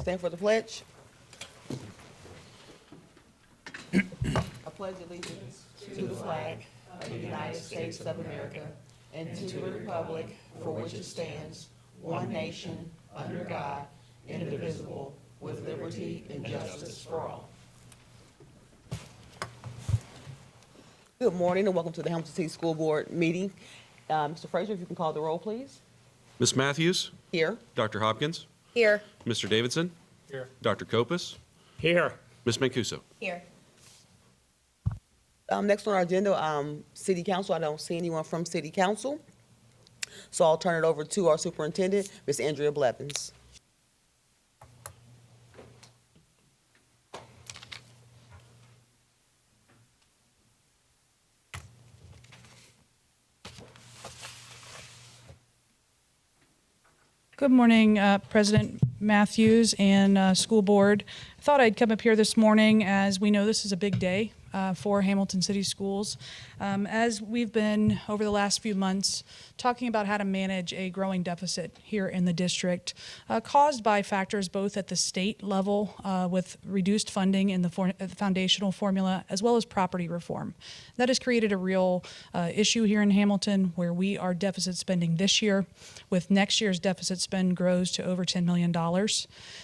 Stand for the pledge. I pledge allegiance to the flag of the United States of America and to the republic for which it stands, one nation, under God, indivisible, with liberty and justice for all. Good morning and welcome to the Hamilton City School Board meeting. Mr. Frazier, if you can call the roll, please. Ms. Matthews? Here. Dr. Hopkins? Here. Mr. Davidson? Here. Dr. Kopus? Here. Ms. Mancuso? Here. Next on our agenda, City Council. I don't see anyone from City Council, so I'll turn it over to our superintendent, Ms. Andrea Blevins. Good morning, President Matthews and school board. I thought I'd come up here this morning as we know this is a big day for Hamilton City Schools. As we've been over the last few months talking about how to manage a growing deficit here in the district caused by factors both at the state level with reduced funding in the foundational formula as well as property reform. That has created a real issue here in Hamilton where we are deficit spending this year with next year's deficit spend grows to over $10 million.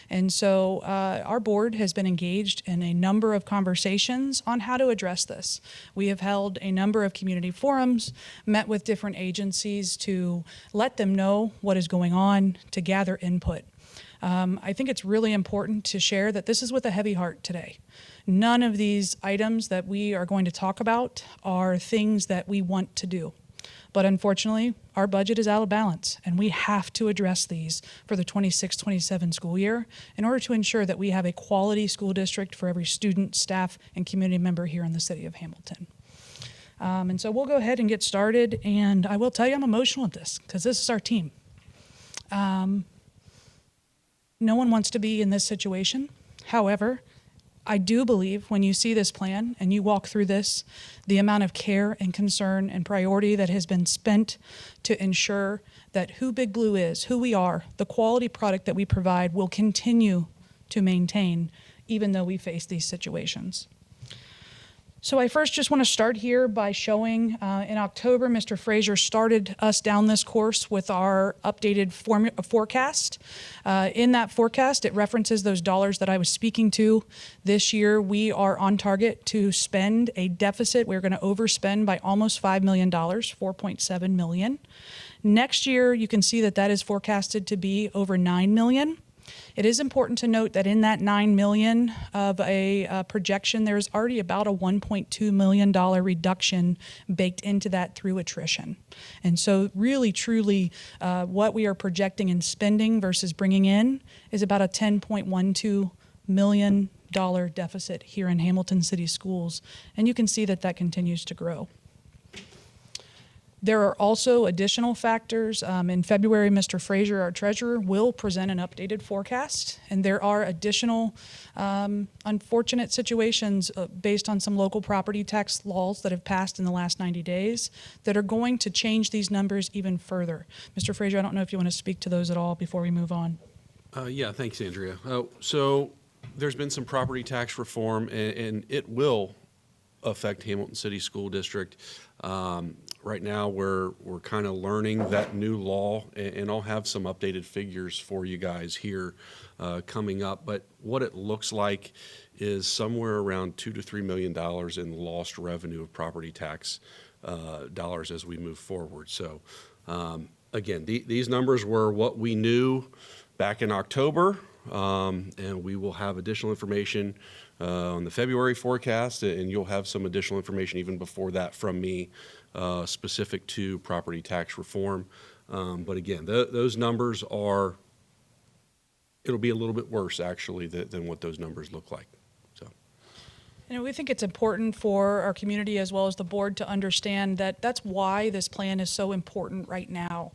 And so our board has been engaged in a number of conversations on how to address this. We have held a number of community forums, met with different agencies to let them know what is going on, to gather input. I think it's really important to share that this is with a heavy heart today. None of these items that we are going to talk about are things that we want to do. But unfortunately, our budget is out of balance, and we have to address these for the 26-27 school year in order to ensure that we have a quality school district for every student, staff, and community member here in the city of Hamilton. And so we'll go ahead and get started, and I will tell you I'm emotional at this because this is our team. No one wants to be in this situation. However, I do believe when you see this plan and you walk through this, the amount of care and concern and priority that has been spent to ensure that who Big Blue is, who we are, the quality product that we provide will continue to maintain even though we face these situations. So I first just want to start here by showing in October, Mr. Frazier started us down this course with our updated forecast. In that forecast, it references those dollars that I was speaking to. This year, we are on target to spend a deficit. We're going to overspend by almost $5 million, $4.7 million. Next year, you can see that that is forecasted to be over $9 million. It is important to note that in that $9 million of a projection, there's already about a $1.2 million reduction baked into that through attrition. And so really, truly, what we are projecting in spending versus bringing in is about a $10.12 million deficit here in Hamilton City Schools. And you can see that that continues to grow. There are also additional factors. In February, Mr. Frazier, our treasurer, will present an updated forecast, and there are additional unfortunate situations based on some local property tax laws that have passed in the last 90 days that are going to change these numbers even further. Mr. Frazier, I don't know if you want to speak to those at all before we move on. Yeah, thanks, Andrea. So there's been some property tax reform, and it will affect Hamilton City School District. Right now, we're kind of learning that new law, and I'll have some updated figures for you guys here coming up. But what it looks like is somewhere around $2 to $3 million in lost revenue of property tax dollars as we move forward. So, again, these numbers were what we knew back in October, and we will have additional information on the February forecast, and you'll have some additional information even before that from me specific to property tax reform. But again, those numbers are, it'll be a little bit worse actually than what those numbers look like. So, We think it's important for our community as well as the board to understand that that's why this plan is so important right now.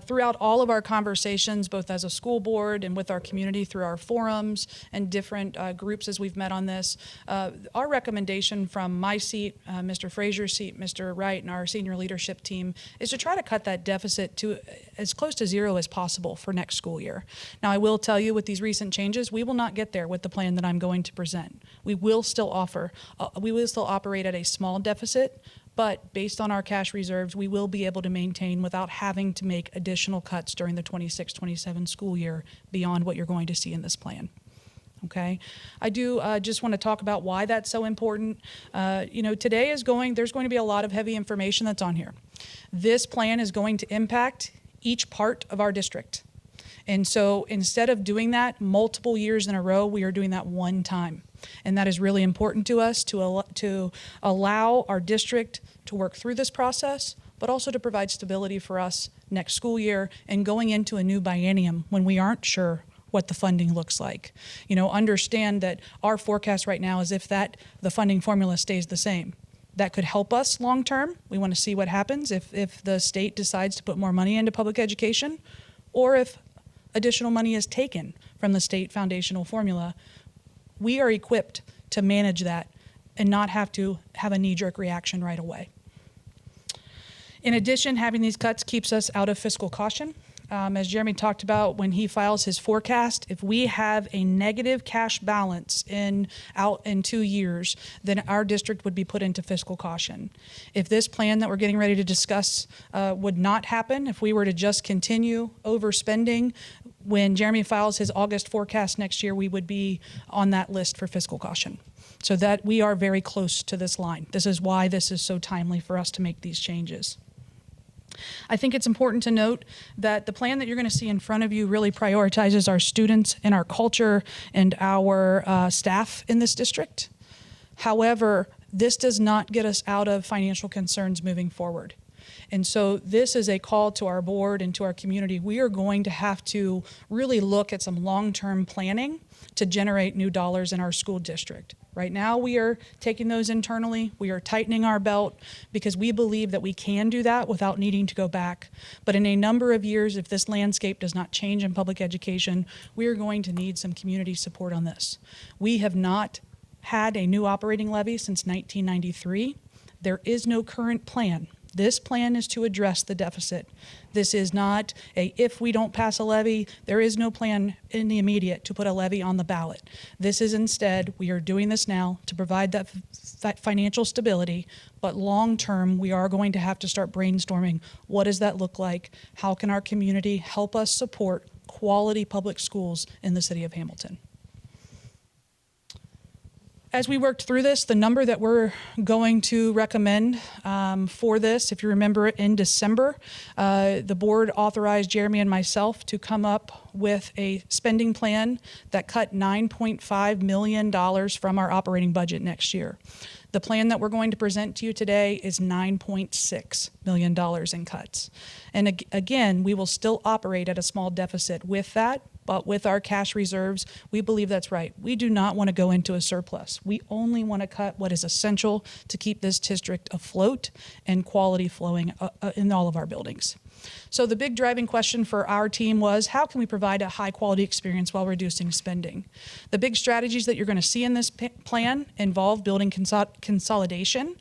Throughout all of our conversations, both as a school board and with our community through our forums and different groups as we've met on this, our recommendation from my seat, Mr. Frazier's seat, Mr. Wright, and our senior leadership team is to try to cut that deficit to as close to zero as possible for next school year. Now, I will tell you with these recent changes, we will not get there with the plan that I'm going to present. We will still operate at a small deficit, but based on our cash reserves, we will be able to maintain without having to make additional cuts during the 26-27 school year beyond what you're going to see in this plan. Okay, I do just want to talk about why that's so important. Today there's going to be a lot of heavy information that's on here. This plan is going to impact each part of our district. And so instead of doing that multiple years in a row, we are doing that one time. And that is really important to us to allow our district to work through this process, but also to provide stability for us next school year and going into a new biennium when we aren't sure what the funding looks like. Understand that our forecast right now is if the funding formula stays the same. That could help us long term. We want to see what happens if the state decides to put more money into public education, or if additional money is taken from the state foundational formula. We are equipped to manage that and not have to have a knee-jerk reaction right away. In addition, having these cuts keeps us out of fiscal caution. As Jeremy talked about when he files his forecast, if we have a negative cash balance out in 2 years, then our district would be put into fiscal caution. If this plan that we're getting ready to discuss would not happen, if we were to just continue overspending, when Jeremy files his August forecast next year, we would be on that list for fiscal caution. So that we are very close to this line. This is why this is so timely for us to make these changes. I think it's important to note that the plan that you're going to see in front of you really prioritizes our students and our culture and our staff in this district. However, this does not get us out of financial concerns moving forward. And so this is a call to our board and to our community. We are going to have to really look at some long-term planning to generate new dollars in our school district. Right now, we are taking those internally. We are tightening our belt because we believe that we can do that without needing to go back. But in a number of years, if this landscape does not change in public education, we are going to need some community support on this. We have not had a new operating levy since 1993. There is no current plan. This plan is to address the deficit. This is not if we don't pass a levy, there is no plan in the immediate to put a levy on the ballot. This is instead, we are doing this now to provide that financial stability, but long term, we are going to have to start brainstorming. What does that look like? How can our community help us support quality public schools in the city of Hamilton? As we worked through this, the number that we're going to recommend for this, if you remember in December, the board authorized Jeremy and myself to come up with a spending plan that cut $9.5 million from our operating budget next year. The plan that we're going to present to you today is $9.6 million in cuts. And again, we will still operate at a small deficit with that. But with our cash reserves, we believe that's right. We do not want to go into a surplus. We only want to cut what is essential to keep this district afloat and quality flowing in all of our buildings. So the big driving question for our team was, how can we provide a high quality experience while reducing spending? The big strategies that you're going to see in this plan involve building consolidation.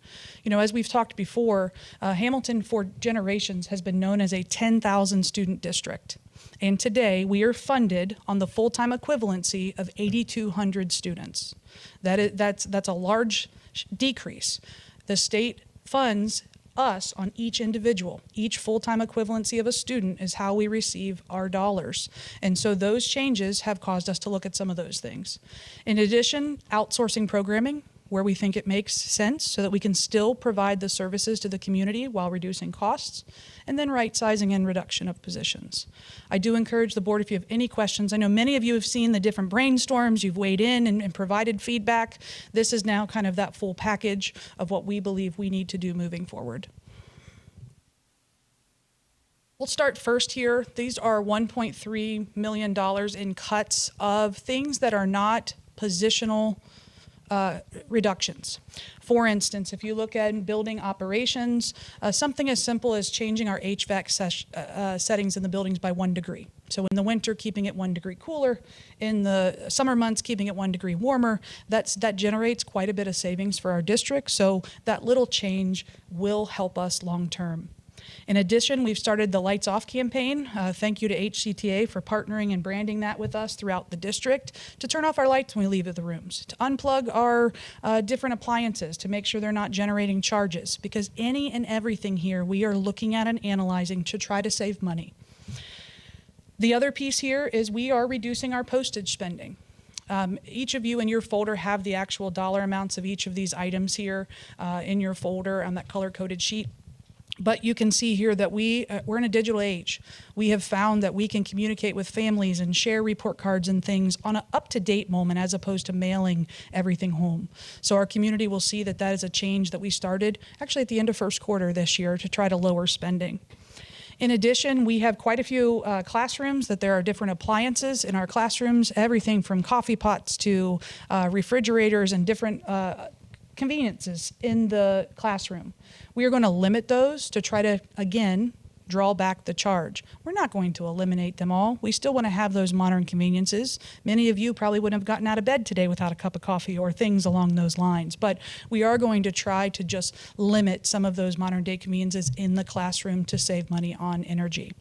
As we've talked before, Hamilton for generations has been known as a 10,000 student district. And today, we are funded on the full-time equivalency of 8,200 students. That's a large decrease. The state funds us on each individual. Each full-time equivalency of a student is how we receive our dollars. And so those changes have caused us to look at some of those things. In addition, outsourcing programming where we think it makes sense so that we can still provide the services to the community while reducing costs, and then right sizing and reduction of positions. I do encourage the board, if you have any questions, I know many of you have seen the different brainstorms, you've weighed in and provided feedback. This is now kind of that full package of what we believe we need to do moving forward. We'll start first here. These are $1.3 million in cuts of things that are not positional reductions. For instance, if you look at building operations, something as simple as changing our HVAC settings in the buildings by 1 degree. So in the winter, keeping it 1 degree cooler, in the summer months, keeping it 1 degree warmer, that generates quite a bit of savings for our district. So that little change will help us long term. In addition, we've started the Lights Off campaign. Thank you to HCTA for partnering and branding that with us throughout the district, to turn off our lights when we leave the rooms, to unplug our different appliances to make sure they're not generating charges, because any and everything here we are looking at and analyzing to try to save money. The other piece here is we are reducing our postage spending. Each of you in your folder have the actual dollar amounts of each of these items here in your folder on that color-coded sheet. But you can see here that we're in a digital age. We have found that we can communicate with families and share report cards and things on an up-to-date moment, as opposed to mailing everything home. So our community will see that that is a change that we started actually at the end of first quarter this year to try to lower spending. In addition, we have quite a few classrooms that there are different appliances in our classrooms, everything from coffee pots to refrigerators and different conveniences in the classroom. We are going to limit those to try to, again, draw back the charge. We're not going to eliminate them all. We still want to have those modern conveniences. Many of you probably wouldn't have gotten out of bed today without a cup of coffee or things along those lines. But we are going to try to just limit some of those modern day conveniences in the classroom to save money on energy.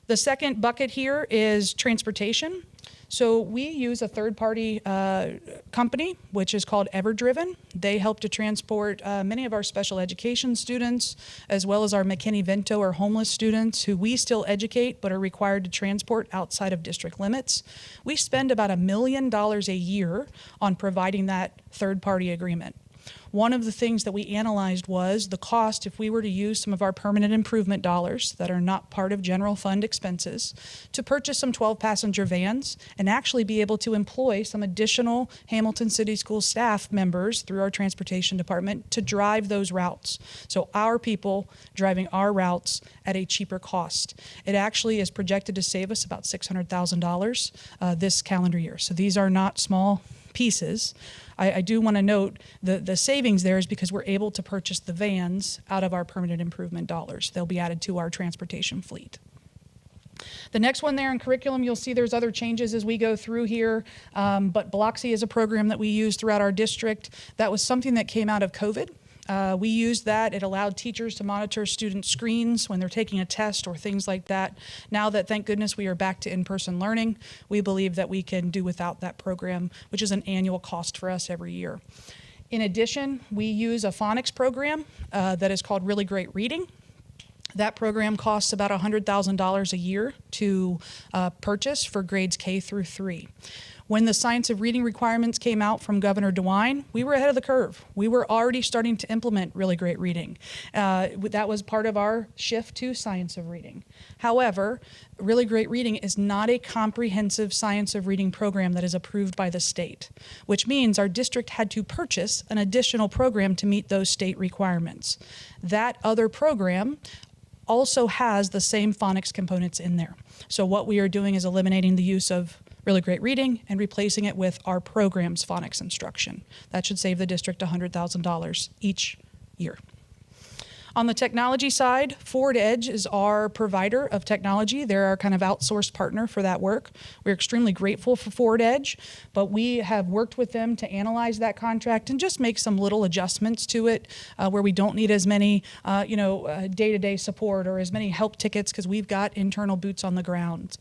The second bucket here is transportation. So we use a third-party company, which is called EverDriven. They help to transport many of our special education students, as well as our McKinney-Vento or homeless students who we still educate but are required to transport outside of district limits. We spend about $1 million a year on providing that third-party agreement. One of the things that we analyzed was the cost if we were to use some of our permanent improvement dollars that are not part of general fund expenses to purchase some 12-passenger vans and actually be able to employ some additional Hamilton City School staff members through our transportation department to drive those routes. So our people driving our routes at a cheaper cost. It actually is projected to save us about $600,000 this calendar year. So these are not small pieces. I do want to note the savings there is because we're able to purchase the vans out of our permanent improvement dollars. They'll be added to our transportation fleet. The next one there in curriculum, you'll see there's other changes as we go through here, but Biloxi is a program that we use throughout our district. That was something that came out of COVID. We used that. It allowed teachers to monitor student screens when they're taking a test or things like that. Now that, thank goodness, we are back to in-person learning, we believe that we can do without that program, which is an annual cost for us every year. In addition, we use a phonics program that is called Really Great Reading. That program costs about $100,000 a year to purchase for grades K through 3. When the science of reading requirements came out from Governor DeWine, we were ahead of the curve. We were already starting to implement Really Great Reading. That was part of our shift to science of reading. However, Really Great Reading is not a comprehensive science of reading program that is approved by the state, which means our district had to purchase an additional program to meet those state requirements. That other program also has the same phonics components in there. So what we are doing is eliminating the use of Really Great Reading and replacing it with our program's phonics instruction. That should save the district $100,000 each year. On the technology side, Forward Edge is our provider of technology. They're our kind of outsourced partner for that work. We're extremely grateful for Forward Edge, but we have worked with them to analyze that contract and just make some little adjustments to it where we don't need as many day-to-day support or as many help tickets because we've got internal boots on the ground.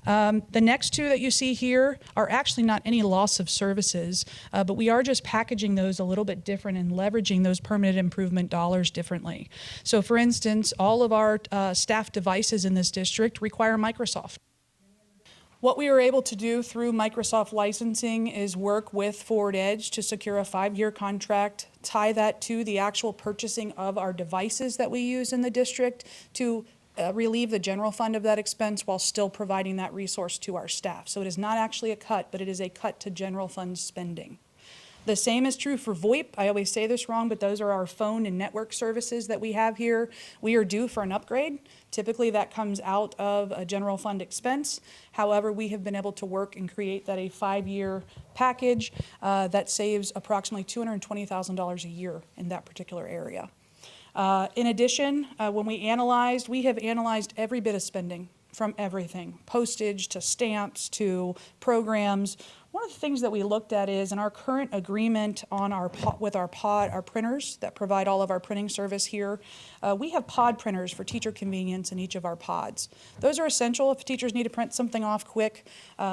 The next two that you see here are actually not any loss of services, but we are just packaging those a little bit different and leveraging those permanent improvement dollars differently. So for instance, all of our staff devices in this district require Microsoft. What we were able to do through Microsoft licensing is work with Forward Edge to secure a 5-year contract, tie that to the actual purchasing of our devices that we use in the district to relieve the general fund of that expense while still providing that resource to our staff. So it is not actually a cut, but it is a cut to general fund spending. The same is true for VoIP. I always say this wrong, but those are our phone and network services that we have here. We are due for an upgrade. Typically, that comes out of a general fund expense. However, we have been able to work and create that a 5-year package that saves approximately $220,000 a year in that particular area. In addition, when we have analyzed every bit of spending from everything, postage to stamps to programs. One of the things that we looked at is in our current agreement on our printers that provide all of our printing service here, we have pod printers for teacher convenience in each of our pods. Those are essential. If teachers need to print something off quick,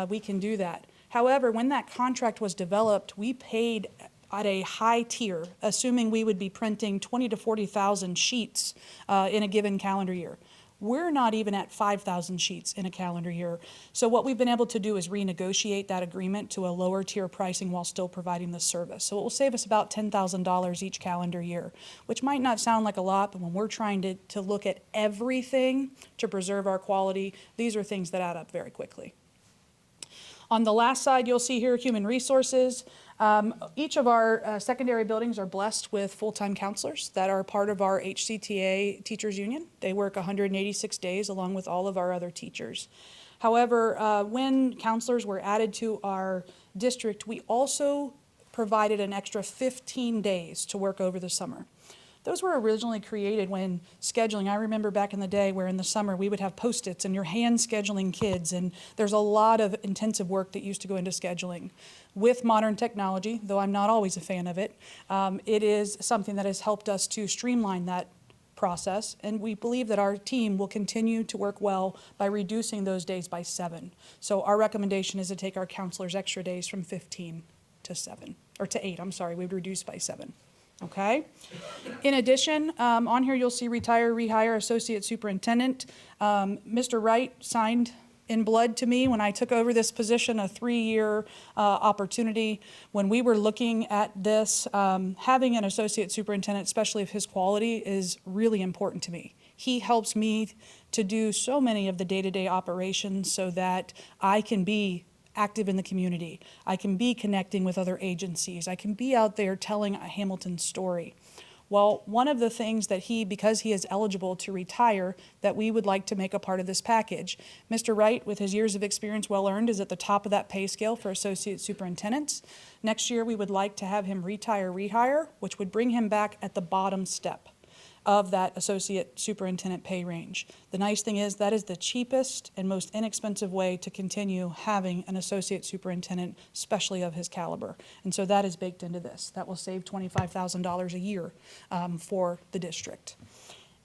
we can do that. However, when that contract was developed, we paid at a high tier, assuming we would be printing 20 to 40,000 sheets in a given calendar year. We're not even at 5,000 sheets in a calendar year. So what we've been able to do is renegotiate that agreement to a lower tier pricing while still providing the service. So it will save us about $10,000 each calendar year, which might not sound like a lot, but when we're trying to look at everything to preserve our quality, these are things that add up very quickly. On the last side, you'll see here human resources. Each of our secondary buildings are blessed with full-time counselors that are part of our HCTA Teachers Union. They work 186 days along with all of our other teachers. However, when counselors were added to our district, we also provided an extra 15 days to work over the summer. Those were originally created when scheduling. I remember back in the day where in the summer we would have Post-its and you're hand scheduling kids, and there's a lot of intensive work that used to go into scheduling. With modern technology, though I'm not always a fan of it, it is something that has helped us to streamline that process, and we believe that our team will continue to work well by reducing those days by 7. So our recommendation is to take our counselors' extra days from 15 to 7, or to 8, I'm sorry, we've reduced by 7. Okay. In addition, on here you'll see retire, rehire, associate superintendent. Mr. Wright signed in blood to me when I took over this position, a 3-year opportunity. When we were looking at this, having an associate superintendent, especially of his quality, is really important to me. He helps me to do so many of the day-to-day operations so that I can be active in the community. I can be connecting with other agencies. I can be out there telling a Hamilton story. Well, one of the things that because he is eligible to retire, that we would like to make a part of this package. Mr. Wright, with his years of experience well earned, is at the top of that pay scale for associate superintendents. Next year, we would like to have him retire, rehire, which would bring him back at the bottom step of that associate superintendent pay range. The nice thing is that is the cheapest and most inexpensive way to continue having an associate superintendent, especially of his caliber. And so that is baked into this. That will save $25,000 a year for the district.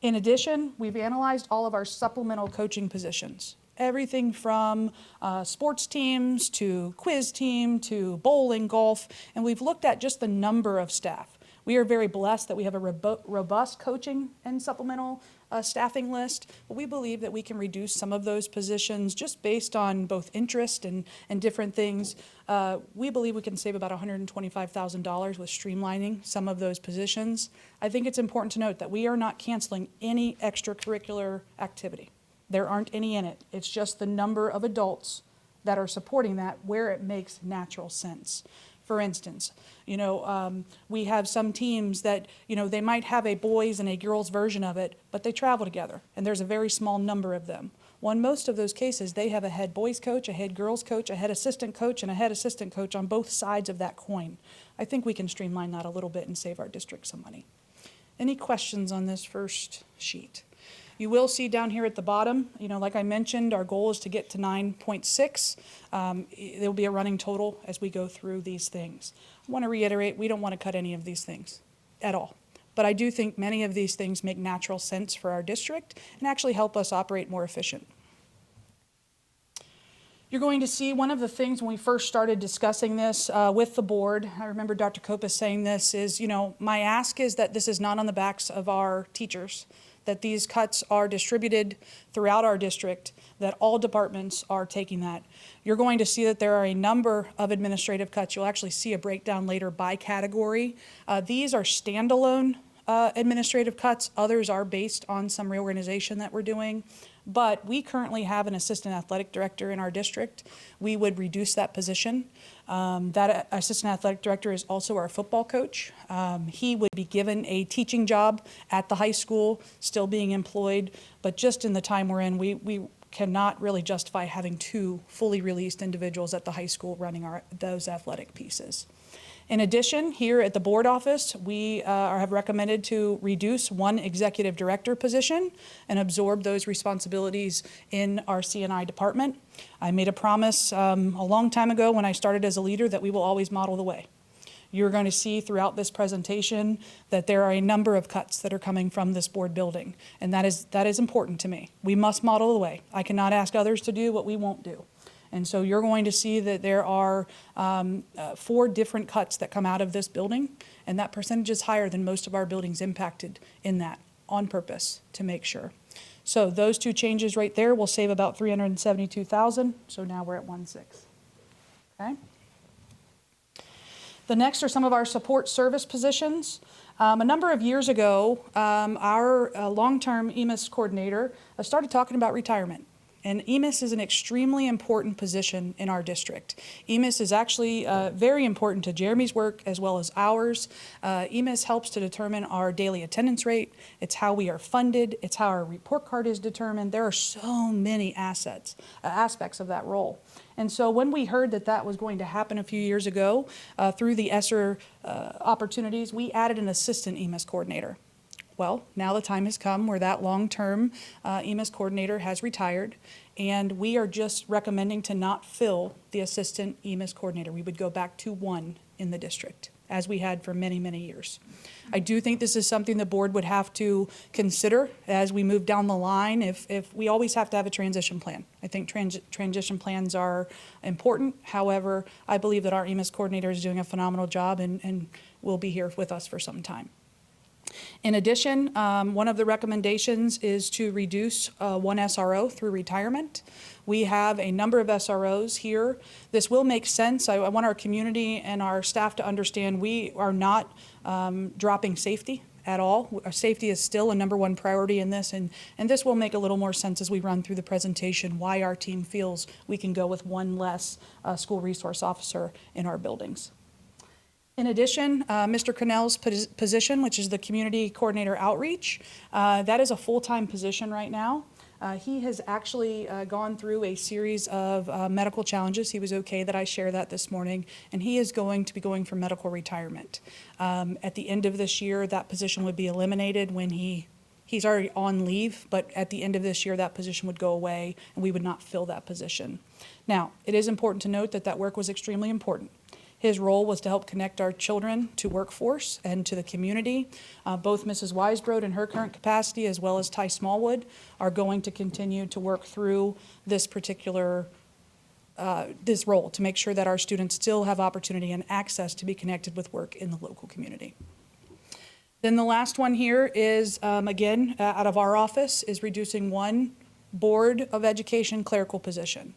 In addition, we've analyzed all of our supplemental coaching positions. Everything from sports teams to quiz team to bowling, golf, and we've looked at just the number of staff. We are very blessed that we have a robust coaching and supplemental staffing list, but we believe that we can reduce some of those positions just based on both interest and different things. We believe we can save about $125,000 with streamlining some of those positions. I think it's important to note that we are not canceling any extracurricular activity. There aren't any in it. It's just the number of adults that are supporting that where it makes natural sense. For instance, we have some teams that, they might have a boys and a girls version of it, but they travel together, and there's a very small number of them. Well, in most of those cases, they have a head boys coach, a head girls coach, a head assistant coach, and a head assistant coach on both sides of that coin. I think we can streamline that a little bit and save our district some money. Any questions on this first sheet? You will see down here at the bottom, like I mentioned, our goal is to get to 9.6. There will be a running total as we go through these things. I want to reiterate, we don't want to cut any of these things at all. But I do think many of these things make natural sense for our district and actually help us operate more efficient. You're going to see one of the things when we first started discussing this with the board, I remember Dr. Kopis saying this, is, my ask is that this is not on the backs of our teachers, that these cuts are distributed throughout our district, that all departments are taking that. You're going to see that there are a number of administrative cuts. You'll actually see a breakdown later by category. These are standalone administrative cuts. Others are based on some reorganization that we're doing. But we currently have an assistant athletic director in our district. We would reduce that position. That assistant athletic director is also our football coach. He would be given a teaching job at the high school, still being employed, but just in the time we're in, we cannot really justify having two fully released individuals at the high school running those athletic pieces. In addition, here at the board office, we have recommended to reduce one executive director position and absorb those responsibilities in our C&I department. I made a promise a long time ago when I started as a leader that we will always model the way. You're going to see throughout this presentation that there are a number of cuts that are coming from this board building, and that is important to me. We must model the way. I cannot ask others to do what we won't do. And so you're going to see that there are 4 different cuts that come out of this building, and that percentage is higher than most of our buildings impacted in that, on purpose, to make sure. So those 2 changes right there will save about $372,000, so now we're at 1.6. Okay? The next are some of our support service positions. A number of years ago, our long-term EMIS coordinator started talking about retirement. And EMIS is an extremely important position in our district. EMIS is actually very important to Jeremy's work as well as ours. EMIS helps to determine our daily attendance rate. It's how we are funded. It's how our report card is determined. There are so many aspects of that role. And so when we heard that that was going to happen a few years ago through the ESSER opportunities, we added an assistant EMIS coordinator. Well, now the time has come where that long-term EMIS coordinator has retired, and we are just recommending to not fill the assistant EMIS coordinator. We would go back to 1 in the district, as we had for many, many years. I do think this is something the board would have to consider as we move down the line. If we always have to have a transition plan. I think transition plans are important. However, I believe that our EMIS coordinator is doing a phenomenal job and will be here with us for some time. In addition, one of the recommendations is to reduce 1 SRO through retirement. We have a number of SROs here. This will make sense. I want our community and our staff to understand we are not dropping safety at all. Safety is still a #1 priority in this, and this will make a little more sense as we run through the presentation why our team feels we can go with 1 less school resource officer in our buildings. In addition, Mr. Connell's position, which is the Community Coordinator Outreach, that is a full-time position right now. He has actually gone through a series of medical challenges. He was okay that I share that this morning, and he is going to be going for medical retirement. At the end of this year, that position would be eliminated when he's already on leave, but at the end of this year, that position would go away, and we would not fill that position. Now, it is important to note that that work was extremely important. His role was to help connect our children to workforce and to the community. Both Mrs. Weisbrod in her current capacity as well as Ty Smallwood are going to continue to work through this particular this role to make sure that our students still have opportunity and access to be connected with work in the local community. Then the last one here is, again, out of our office, is reducing 1 Board of Education clerical position.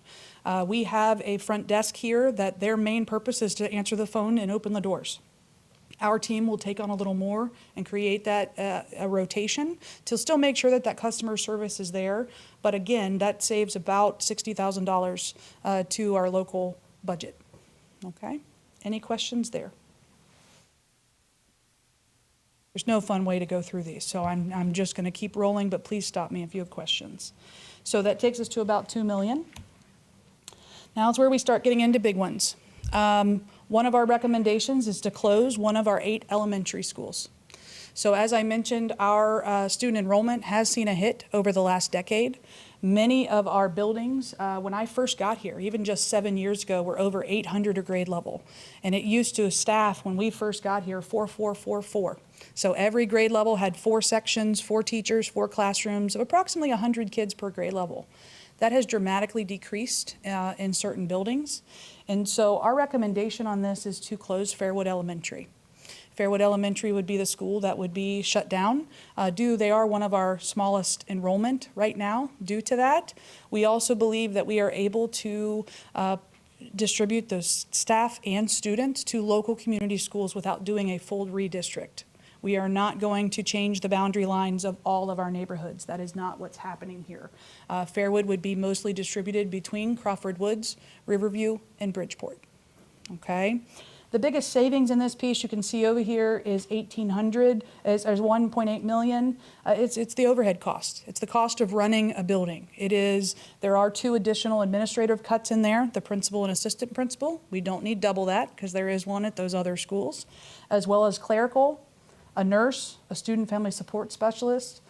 We have a front desk here that their main purpose is to answer the phone and open the doors. Our team will take on a little more and create that a rotation to still make sure that that customer service is there. But again, that saves about $60,000 to our local budget. Okay? Any questions there? There's no fun way to go through these, so I'm just going to keep rolling, but please stop me if you have questions. So that takes us to about $2 million. Now it's where we start getting into big ones. One of our recommendations is to close 1 of our 8 elementary schools. So as I mentioned, our student enrollment has seen a hit over the last decade. Many of our buildings, when I first got here, even just 7 years ago, were over 800 at grade level. And it used to staff, when we first got here, 4-4-4-4. So every grade level had 4 sections, 4 teachers, 4 classrooms of approximately 100 kids per grade level. That has dramatically decreased in certain buildings. And so our recommendation on this is to close Fairwood Elementary. Fairwood Elementary would be the school that would be shut down. They are one of our smallest enrollment right now due to that. We also believe that we are able to distribute those staff and students to local community schools without doing a full redistrict. We are not going to change the boundary lines of all of our neighborhoods. That is not what's happening here. Fairwood would be mostly distributed between Crawford Woods, Riverview, and Bridgeport. Okay? The biggest savings in this piece you can see over here is 1,800, is 1.8 million. It's the overhead cost. It's the cost of running a building. There are 2 additional administrative cuts in there, the principal and assistant principal. We don't need double that because there is one at those other schools, as well as clerical, a nurse, a student family support specialist.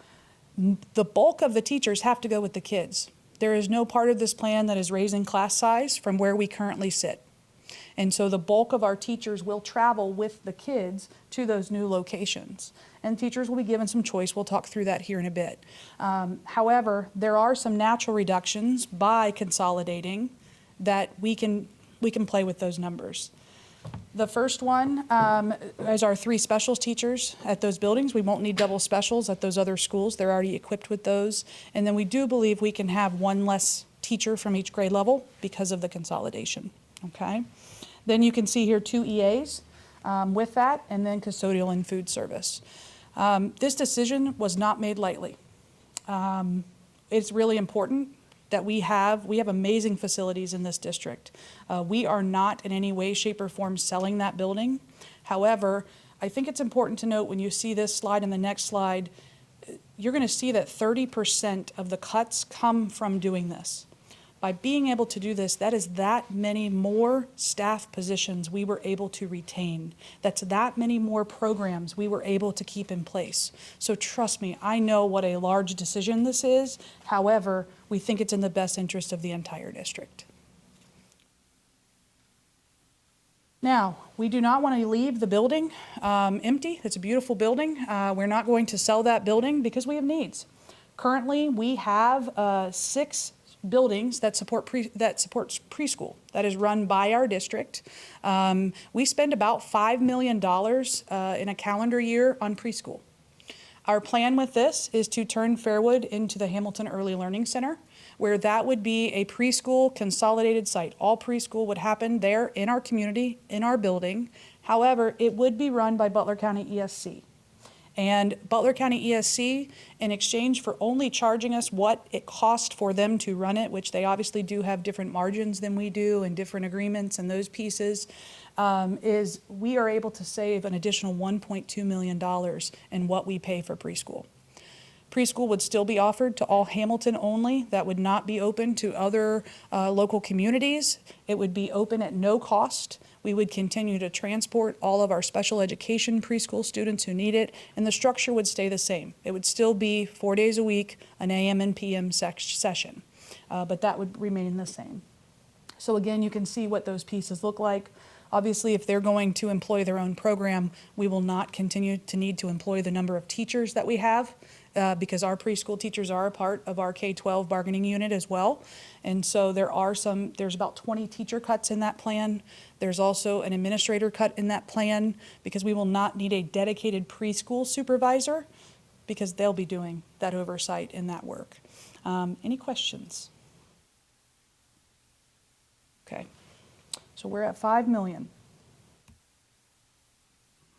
The bulk of the teachers have to go with the kids. There is no part of this plan that is raising class size from where we currently sit. And so the bulk of our teachers will travel with the kids to those new locations. And teachers will be given some choice. We'll talk through that here in a bit. However, there are some natural reductions by consolidating that we can play with those numbers. The first one is our 3 specials teachers at those buildings. We won't need double specials at those other schools. They're already equipped with those. And then we do believe we can have 1 less teacher from each grade level because of the consolidation. Okay? Then you can see here 2 EAs with that, and then custodial and food service. This decision was not made lightly. It's really important that we have amazing facilities in this district. We are not in any way, shape, or form selling that building. However, I think it's important to note when you see this slide and the next slide, you're going to see that 30% of the cuts come from doing this. By being able to do this, that is that many more staff positions we were able to retain. That's that many more programs we were able to keep in place. So trust me, I know what a large decision this is. However, we think it's in the best interest of the entire district. Now, we do not want to leave the building empty. It's a beautiful building. We're not going to sell that building because we have needs. Currently, we have 6 buildings that supports preschool that is run by our district. We spend about $5 million in a calendar year on preschool. Our plan with this is to turn Fairwood into the Hamilton Early Learning Center, where that would be a preschool consolidated site. All preschool would happen there in our community, in our building. However, it would be run by Butler County ESC. And Butler County ESC, in exchange for only charging us what it cost for them to run it, which they obviously do have different margins than we do and different agreements and those pieces, is we are able to save an additional $1.2 million in what we pay for preschool. Preschool would still be offered to all Hamilton only. That would not be open to other local communities. It would be open at no cost. We would continue to transport all of our special education preschool students who need it, and the structure would stay the same. It would still be 4 days a week, an AM and PM session, but that would remain the same. So again, you can see what those pieces look like. Obviously, if they're going to employ their own program, we will not continue to need to employ the number of teachers that we have because our preschool teachers are a part of our K-12 bargaining unit as well. And so there's about 20 teacher cuts in that plan. There's also an administrator cut in that plan because we will not need a dedicated preschool supervisor because they'll be doing that oversight in that work. Any questions? Okay. So we're at 5 million.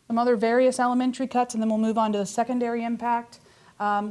Some other various elementary cuts, and then we'll move on to the secondary impact.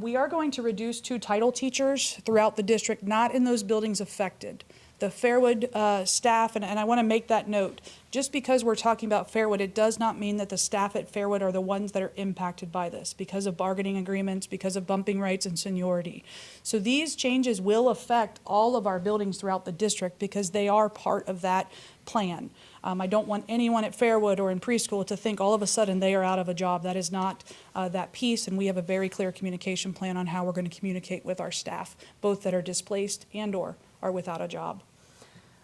We are going to reduce 2 title teachers throughout the district, not in those buildings affected. The Fairwood staff, and I want to make that note, just because we're talking about Fairwood, it does not mean that the staff at Fairwood are the ones that are impacted by this because of bargaining agreements, because of bumping rights and seniority. So these changes will affect all of our buildings throughout the district because they are part of that plan. I don't want anyone at Fairwood or in preschool to think all of a sudden they are out of a job. That is not that piece, and we have a very clear communication plan on how we're going to communicate with our staff, both that are displaced and or are without a job.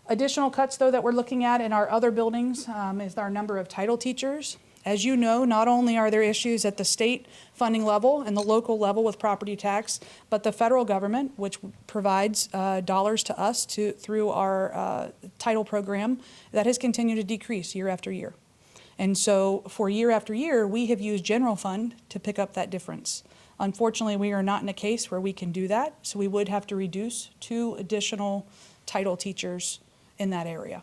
Additional cuts, though, that we're looking at in our other buildings is our number of title teachers. As you know, not only are there issues at the state funding level and the local level with property tax, but the federal government, which provides dollars to us through our title program, that has continued to decrease year after year. And so for year after year, we have used general fund to pick up that difference. Unfortunately, we are not in a case where we can do that, so we would have to reduce 2 additional title teachers in that area.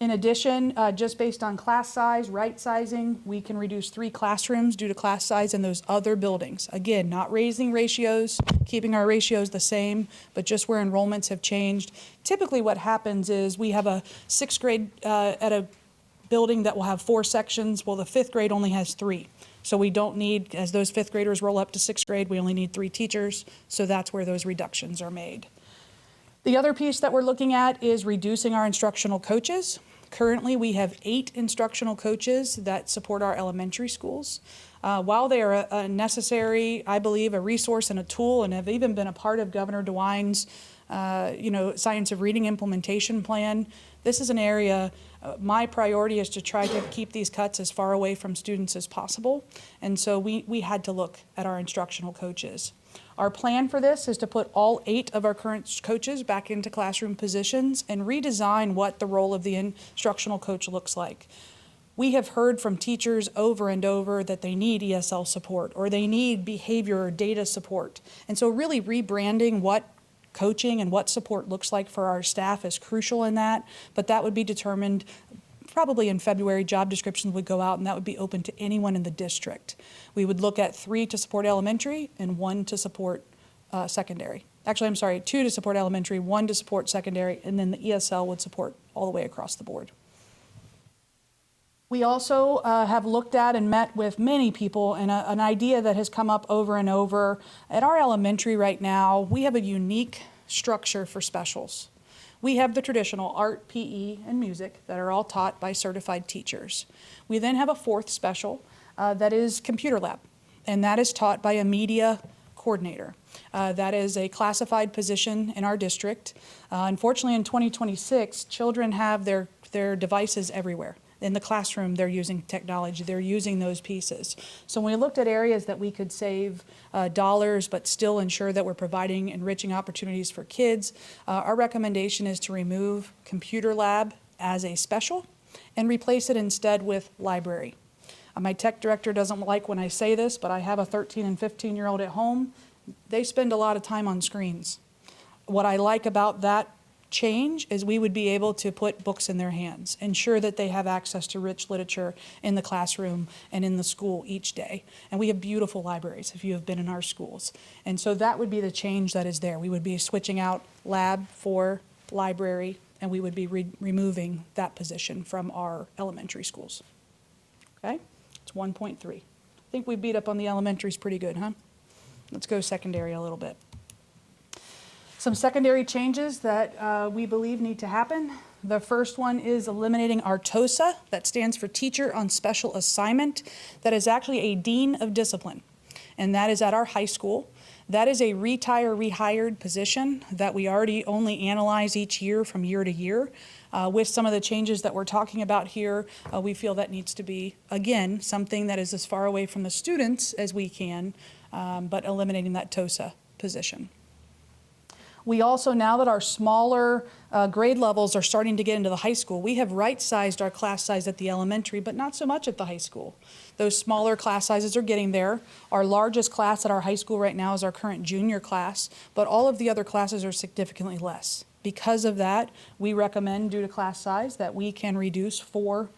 In addition, just based on class size, right sizing, we can reduce 3 classrooms due to class size in those other buildings. Again, not raising ratios, keeping our ratios the same, but just where enrollments have changed. Typically what happens is we have a 6th grade at a building that will have 4 sections. Well, the 5th grade only has 3. So we don't need, as those 5th graders roll up to 6th grade, we only need 3 teachers. So that's where those reductions are made. The other piece that we're looking at is reducing our instructional coaches. Currently, we have 8 instructional coaches that support our elementary schools. While they are a necessary, I believe, a resource and a tool, and have even been a part of Governor DeWine's, Science of Reading implementation plan, this is an area, my priority is to try to keep these cuts as far away from students as possible. And so we had to look at our instructional coaches. Our plan for this is to put all 8 of our current coaches back into classroom positions and redesign what the role of the instructional coach looks like. We have heard from teachers over and over that they need ESL support or they need behavior or data support. And so really rebranding what coaching and what support looks like for our staff is crucial in that, but that would be determined probably in February. Job descriptions would go out and that would be open to anyone in the district. We would look at 3 to support elementary and 1 to support secondary. Actually, I'm sorry, 2 to support elementary, 1 to support secondary, and then the ESL would support all the way across the board. We also have looked at and met with many people, and an idea that has come up over and over. At our elementary right now, we have a unique structure for specials. We have the traditional art, PE, and music that are all taught by certified teachers. We then have a 4th special that is computer lab, and that is taught by a media coordinator. That is a classified position in our district. Unfortunately, in 2026, children have their devices everywhere. In the classroom, they're using technology, they're using those pieces. So when we looked at areas that we could save dollars but still ensure that we're providing enriching opportunities for kids, our recommendation is to remove computer lab as a special and replace it instead with library. My tech director doesn't like when I say this, but I have a 13 and 15-year-old at home. They spend a lot of time on screens. What I like about that change is we would be able to put books in their hands, ensure that they have access to rich literature in the classroom and in the school each day. And we have beautiful libraries if you have been in our schools. And so that would be the change that is there. We would be switching out lab for library, and we would be removing that position from our elementary schools. Okay, it's 1.3. I think we beat up on the elementaries pretty good, huh? Let's go secondary a little bit. Some secondary changes that we believe need to happen. The first one is eliminating our TOSA, that stands for Teacher on Special Assignment. That is actually a Dean of Discipline, and that is at our high school. That is a rehired position that we already only analyze each year from year to year. With some of the changes that we're talking about here, we feel that needs to be, again, something that is as far away from the students as we can, but eliminating that TOSA position. We also, now that our smaller grade levels are starting to get into the high school, we have right-sized our class size at the elementary, but not so much at the high school. Those smaller class sizes are getting there. Our largest class at our high school right now is our current junior class, but all of the other classes are significantly less. Because of that, we recommend, due to class size, that we can reduce 4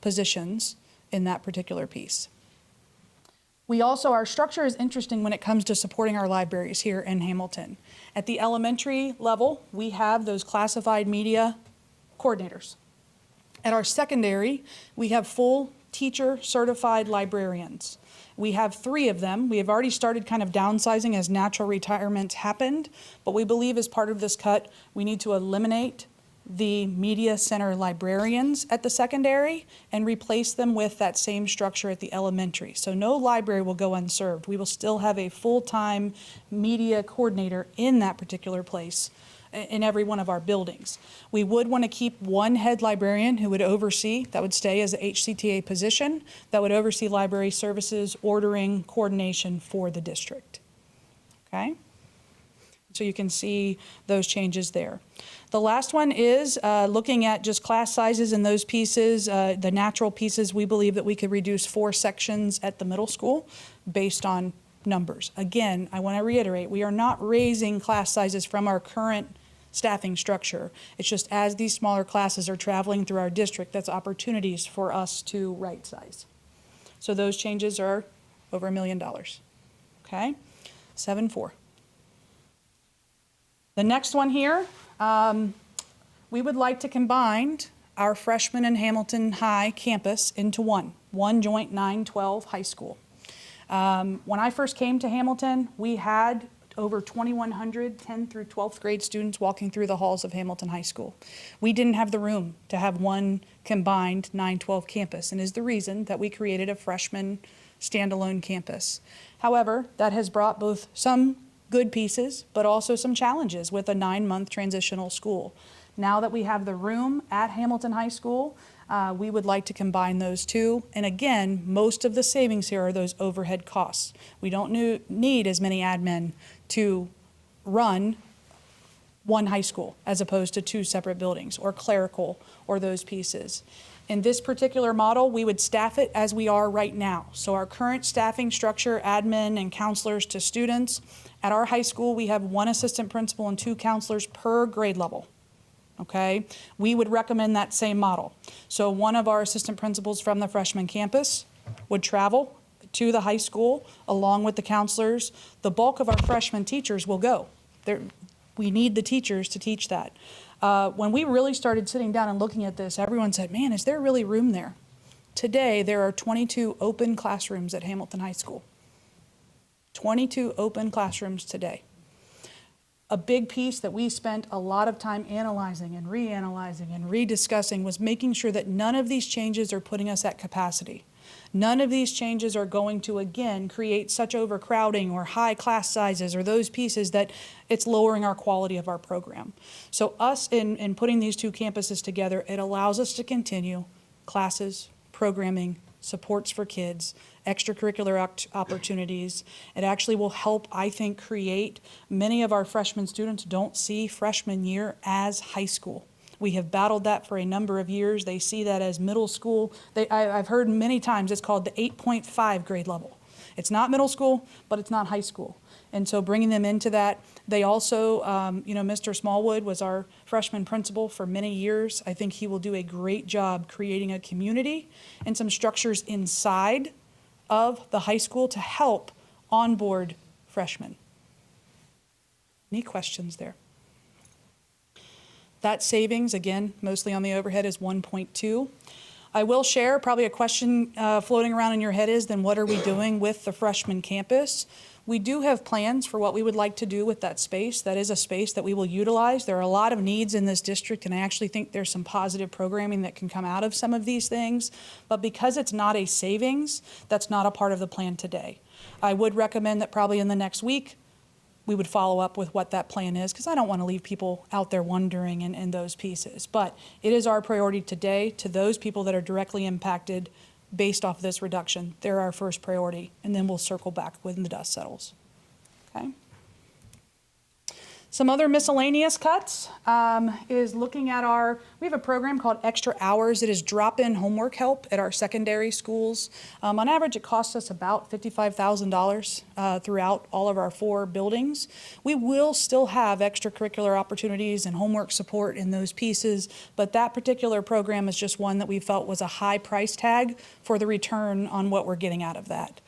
positions in that particular piece. We also, our structure is interesting when it comes to supporting our libraries here in Hamilton. At the elementary level, we have those classified media coordinators. At our secondary, we have full teacher certified librarians. We have 3 of them. We have already started kind of downsizing as natural retirements happened, but we believe as part of this cut, we need to eliminate the media center librarians at the secondary and replace them with that same structure at the elementary. So no library will go unserved. We will still have a full-time media coordinator in that particular place in every one of our buildings. We would want to keep 1 head librarian who would oversee, that would stay as a HCTA position, that would oversee library services, ordering, coordination for the district. Okay? So you can see those changes there. The last one is looking at just class sizes in those pieces, the natural pieces. We believe that we could reduce 4 sections at the middle school based on numbers. Again, I want to reiterate, we are not raising class sizes from our current staffing structure. It's just as these smaller classes are traveling through our district, that's opportunities for us to right size. So those changes are over $1 million. Okay, 7.4. The next one here, we would like to combine our freshman and Hamilton High campus into one joint 9-12 high school. When I first came to Hamilton, we had over 2,100 10 through 12th grade students walking through the halls of Hamilton High School. We didn't have the room to have one combined 9-12 campus, and is the reason that we created a freshman standalone campus. However, that has brought both some good pieces, but also some challenges with a 9-month transitional school. Now that we have the room at Hamilton High School, we would like to combine those two. And again, most of the savings here are those overhead costs. We don't need as many admin to run one high school as opposed to 2 separate buildings, or clerical, or those pieces. In this particular model, we would staff it as we are right now. So our current staffing structure, admin and counselors to students. At our high school, we have 1 assistant principal and 2 counselors per grade level. Okay, we would recommend that same model. So one of our assistant principals from the freshman campus would travel to the high school along with the counselors. The bulk of our freshman teachers will go. We need the teachers to teach that. When we really started sitting down and looking at this, everyone said, man, is there really room there? Today, there are 22 open classrooms at Hamilton High School. 22 open classrooms today. A big piece that we spent a lot of time analyzing and reanalyzing and rediscussing was making sure that none of these changes are putting us at capacity. None of these changes are going to, again, create such overcrowding or high class sizes or those pieces that it's lowering our quality of our program. So us, in putting these 2 campuses together, it allows us to continue classes, programming, supports for kids, extracurricular opportunities. It actually will help, I think, create, many of our freshman students don't see freshman year as high school. We have battled that for a number of years. They see that as middle school. I've heard many times it's called the 8.5 grade level. It's not middle school, but it's not high school. And so bringing them into that, they also, Mr. Smallwood was our freshman principal for many years. I think he will do a great job creating a community and some structures inside of the high school to help onboard freshmen. Any questions there? That savings, again, mostly on the overhead, is 1.2. I will share, probably a question floating around in your head is, then what are we doing with the freshman campus? We do have plans for what we would like to do with that space. That is a space that we will utilize. There are a lot of needs in this district, and I actually think there's some positive programming that can come out of some of these things. But because it's not a savings, that's not a part of the plan today. I would recommend that probably in the next week, we would follow up with what that plan is, because I don't want to leave people out there wondering in those pieces. But it is our priority today to those people that are directly impacted based off this reduction. They're our first priority, and then we'll circle back when the dust settles. Okay. Some other miscellaneous cuts is looking at we have a program called Extra Hours. It is drop-in homework help at our secondary schools. On average, it costs us about $55,000 throughout all of our 4 buildings. We will still have extracurricular opportunities and homework support in those pieces, but that particular program is just one that we felt was a high price tag for the return on what we're getting out of that.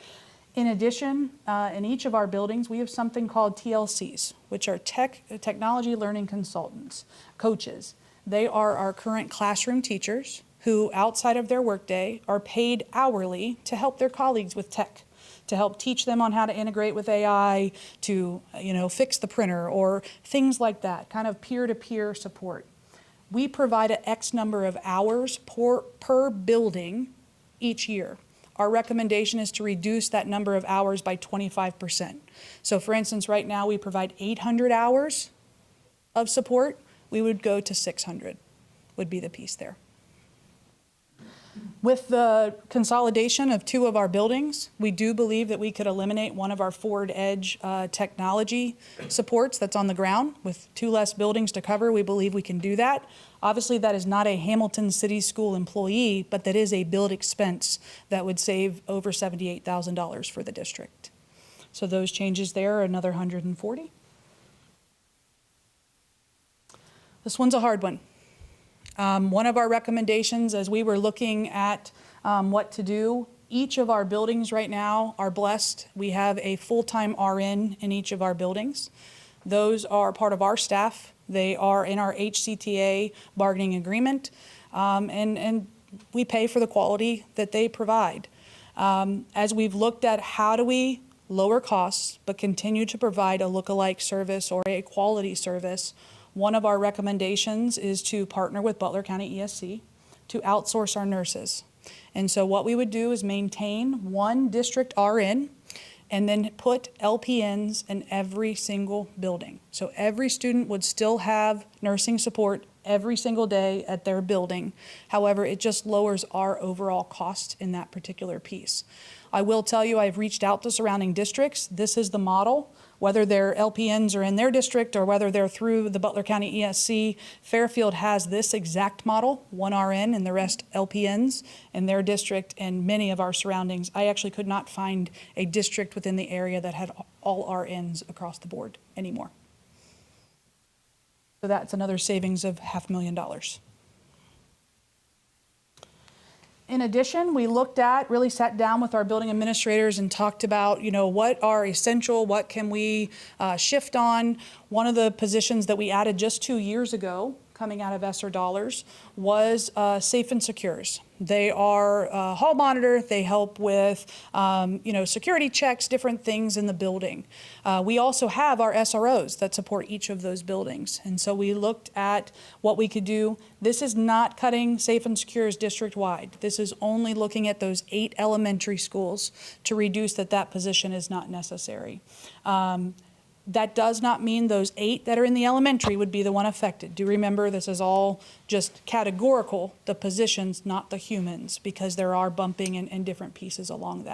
In addition, in each of our buildings, we have something called TLCs, which are technology learning consultants, coaches. They are our current classroom teachers who, outside of their workday, are paid hourly to help their colleagues with tech, to help teach them on how to integrate with AI, to fix the printer, or things like that, kind of peer-to-peer support. We provide an X number of hours per building each year. Our recommendation is to reduce that number of hours by 25%. So for instance, right now we provide 800 hours of support. We would go to 600 would be the piece there. With the consolidation of 2 of our buildings, we do believe that we could eliminate one of our forward edge technology supports that's on the ground. With 2 less buildings to cover, we believe we can do that. Obviously, that is not a Hamilton City School employee, but that is a build expense that would save over $78,000 for the district. So those changes there are another 140. This one's a hard one. One of our recommendations as we were looking at what to do, each of our buildings right now are blessed. We have a full-time RN in each of our buildings. Those are part of our staff. They are in our HCTA bargaining agreement, and we pay for the quality that they provide. As we've looked at how do we lower costs but continue to provide a look-alike service or a quality service, one of our recommendations is to partner with Butler County ESC to outsource our nurses. And so what we would do is maintain one district RN and then put LPNs in every single building. So every student would still have nursing support every single day at their building. However, it just lowers our overall cost in that particular piece. I will tell you, I've reached out to surrounding districts. This is the model. Whether their LPNs are in their district or whether they're through the Butler County ESC, Fairfield has this exact model, one RN and the rest LPNs in their district and many of our surroundings. I actually could not find a district within the area that had all RNs across the board anymore. So that's another savings of $500,000. In addition, we really sat down with our building administrators and talked about, what are essential, what can we shift on. One of the positions that we added just 2 years ago, coming out of ESSER dollars, was Safe and Secures. They are a hall monitor. They help with, security checks, different things in the building. We also have our SROs that support each of those buildings. And so we looked at what we could do. This is not cutting Safe and Secures district-wide. This is only looking at those 8 elementary schools to reduce that position is not necessary. That does not mean those 8 that are in the elementary would be the one affected. Do remember, this is all just categorical, the positions, not the humans, because there are bumping and different pieces along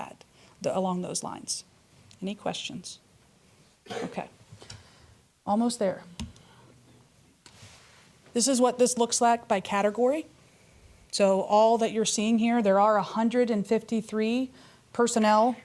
those lines. Any questions? Okay, almost there. This is what this looks like by category. So all that you're seeing here, there are 153 personnel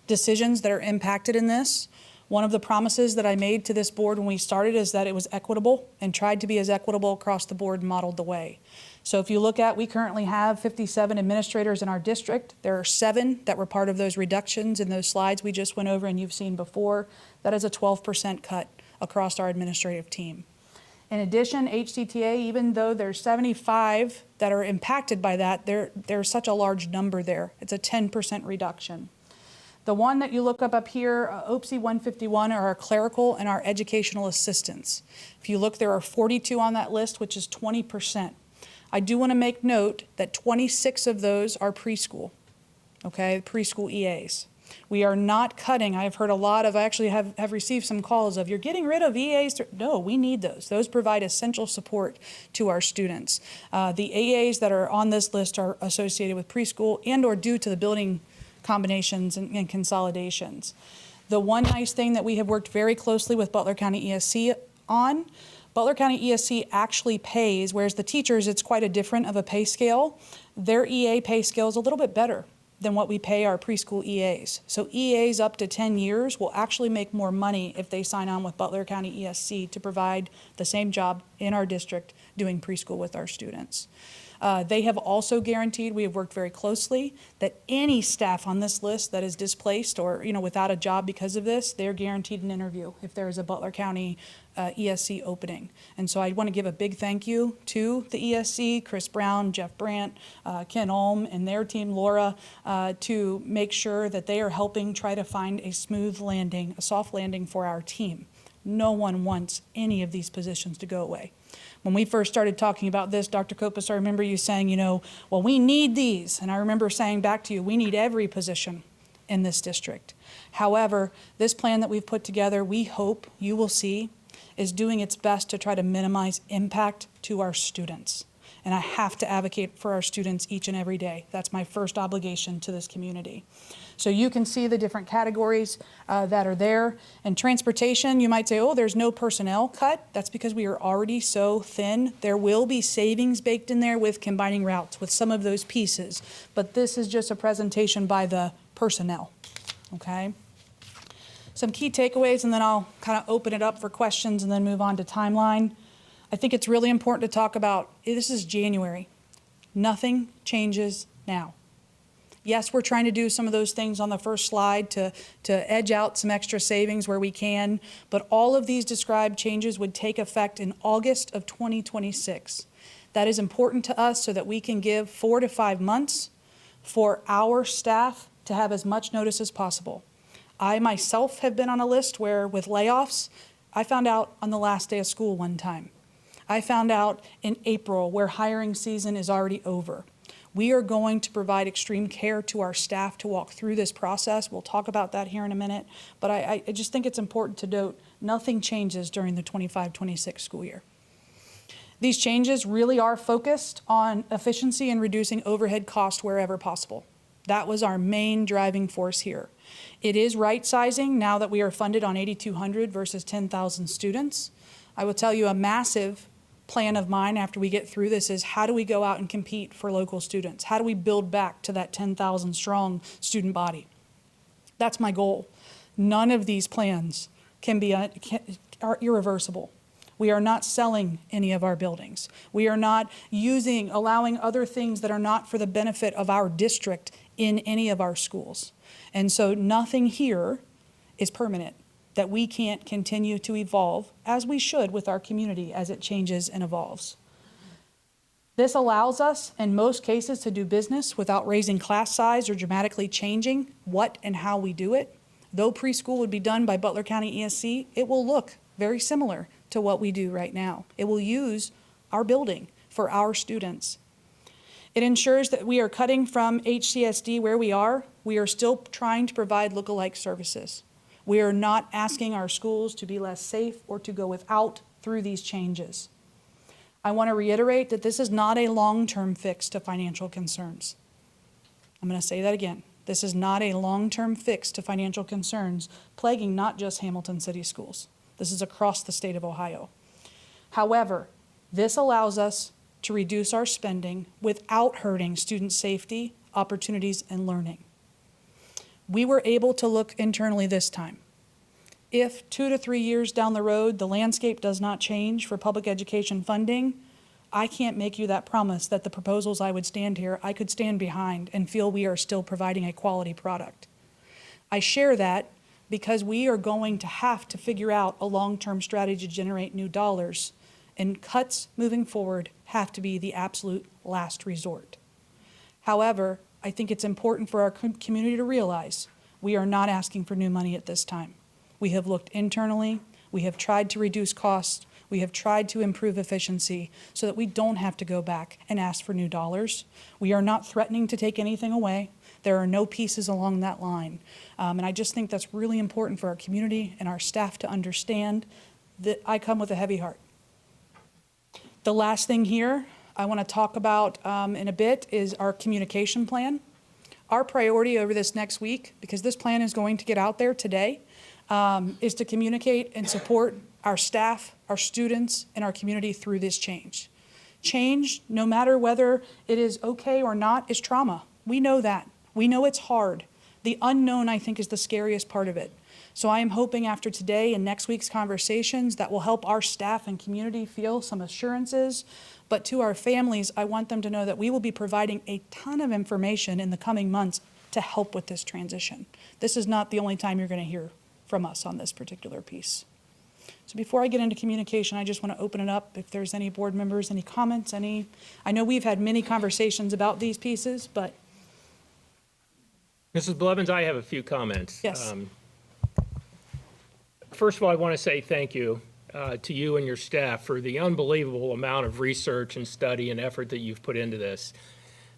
decisions that are impacted in this. One of the promises that I made to this board when we started is that it was equitable and tried to be as equitable across the board and modeled the way. So if you look at, we currently have 57 administrators in our district. There are 7 that were part of those reductions in those slides we just went over and you've seen before. That is a 12% cut across our administrative team. In addition, HCTA, even though there's 75 that are impacted by that, there's such a large number there. It's a 10% reduction. The one that you look up here, OPSI 151, are our clerical and our educational assistants. If you look, there are 42 on that list, which is 20%. I do want to make note that 26 of those are preschool, okay, preschool EAs. We are not cutting. I've heard a lot of, I actually have received some calls of, you're getting rid of EAs. No, we need those. Those provide essential support to our students. The EAs that are on this list are associated with preschool and or due to the building combinations and consolidations. The one nice thing that we have worked very closely with Butler County ESC on, Butler County ESC actually pays, whereas the teachers, it's quite a different of a pay scale. Their EA pay scale is a little bit better than what we pay our preschool EAs. So EAs up to 10 years will actually make more money if they sign on with Butler County ESC to provide the same job in our district doing preschool with our students. They have also guaranteed, we have worked very closely, that any staff on this list that is displaced or without a job because of this, they're guaranteed an interview if there is a Butler County ESC opening. And so I want to give a big thank you to the ESC, Chris Brown, Jeff Brandt, Ken Olm, and their team, Laura, to make sure that they are helping try to find a smooth landing, a soft landing for our team. No one wants any of these positions to go away. When we first started talking about this, Dr. Kopis, I remember you saying, well, we need these. And I remember saying back to you, we need every position in this district. However, this plan that we've put together, we hope you will see, is doing its best to try to minimize impact to our students. And I have to advocate for our students each and every day. That's my first obligation to this community. So you can see the different categories that are there. And transportation, you might say, oh, there's no personnel cut. That's because we are already so thin. There will be savings baked in there with combining routes with some of those pieces. But this is just a presentation by the personnel, okay? Some key takeaways, and then I'll kind of open it up for questions and then move on to timeline. I think it's really important to talk about, this is January. Nothing changes now. Yes, we're trying to do some of those things on the first slide to edge out some extra savings where we can, but all of these described changes would take effect in August of 2026. That is important to us so that we can give 4 to 5 months for our staff to have as much notice as possible. I myself have been on a list where with layoffs, I found out on the last day of school one time. I found out in April where hiring season is already over. We are going to provide extreme care to our staff to walk through this process. We'll talk about that here in a minute, but I just think it's important to note nothing changes during the 25-26 school year. These changes really are focused on efficiency and reducing overhead costs wherever possible. That was our main driving force here. It is right sizing now that we are funded on 8,200 versus 10,000 students. I will tell you a massive plan of mine after we get through this is how do we go out and compete for local students? How do we build back to that 10,000 strong student body? That's my goal. None of these plans are irreversible. We are not selling any of our buildings. We are not allowing other things that are not for the benefit of our district in any of our schools. And so nothing here is permanent, that we can't continue to evolve as we should with our community as it changes and evolves. This allows us, in most cases, to do business without raising class size or dramatically changing what and how we do it. Though preschool would be done by Butler County ESC, it will look very similar to what we do right now. It will use our building for our students. It ensures that we are cutting from HCSD where we are. We are still trying to provide lookalike services. We are not asking our schools to be less safe or to go without through these changes. I want to reiterate that this is not a long-term fix to financial concerns. I'm going to say that again. This is not a long-term fix to financial concerns plaguing not just Hamilton City Schools. This is across the state of Ohio. However, this allows us to reduce our spending without hurting student safety, opportunities, and learning. We were able to look internally this time. If 2 to 3 years down the road, the landscape does not change for public education funding, I can't make you that promise that the proposals I would stand here, I could stand behind and feel we are still providing a quality product. I share that because we are going to have to figure out a long-term strategy to generate new dollars, and cuts moving forward have to be the absolute last resort. However, I think it's important for our community to realize we are not asking for new money at this time. We have looked internally, we have tried to reduce costs, we have tried to improve efficiency so that we don't have to go back and ask for new dollars. We are not threatening to take anything away. There are no pieces along that line. And I just think that's really important for our community and our staff to understand that I come with a heavy heart. The last thing here I want to talk about in a bit is our communication plan. Our priority over this next week, because this plan is going to get out there today, is to communicate and support our staff, our students, and our community through this change. Change, no matter whether it is okay or not, is trauma. We know that. We know it's hard. The unknown, I think, is the scariest part of it. So I am hoping after today and next week's conversations that will help our staff and community feel some assurances. But to our families, I want them to know that we will be providing a ton of information in the coming months to help with this transition. This is not the only time you're going to hear from us on this particular piece. So before I get into communication, I just want to open it up if there's any board members, any comments, I know we've had many conversations about these pieces, but. Mrs. Blevins, I have a few comments. Yes. First of all, I want to say thank you to you and your staff for the unbelievable amount of research and study and effort that you've put into this.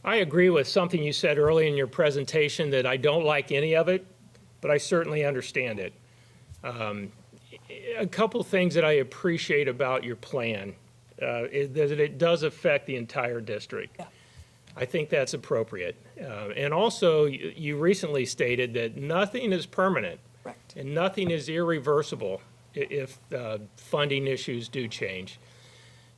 I agree with something you said early in your presentation that I don't like any of it, but I certainly understand it. A couple things that I appreciate about your plan is that it does affect the entire district. Yeah. I think that's appropriate. And also, you recently stated that nothing is permanent. Correct. And nothing is irreversible if funding issues do change.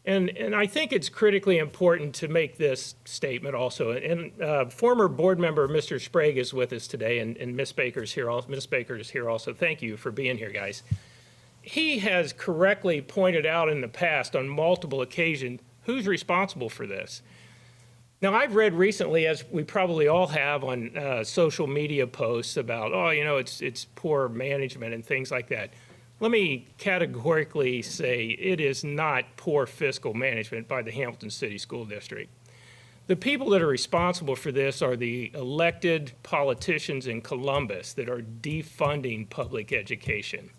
And I think it's critically important to make this statement also. And former board member Mr. Sprague is with us today, and Ms. Baker's here also. Ms. Baker is here also. Thank you for being here, guys. he has correctly pointed out in the past on multiple occasions who's responsible for this. Now, I've read recently, as we probably all have, on social media posts about, oh, you know, it's poor management and things like that. Let me categorically say it is not poor fiscal management by the Hamilton City School District. The people that are responsible for this are the elected politicians in Columbus that are defunding public education.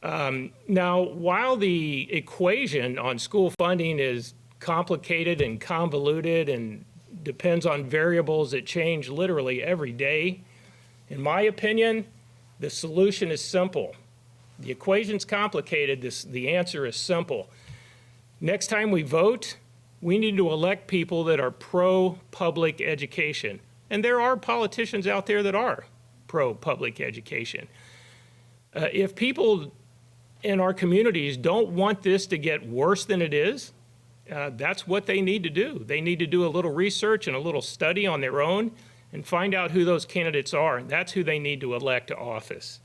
Now, while the equation on school funding is complicated and convoluted and depends on variables that change literally every day, in my opinion, the solution is simple. The equation's complicated, the answer is simple. Next time we vote, we need to elect people that are pro-public education. And there are politicians out there that are pro-public education. If people in our communities don't want this to get worse than it is, that's what they need to do. They need to do a little research and a little study on their own and find out who those candidates are. And that's who they need to elect to office.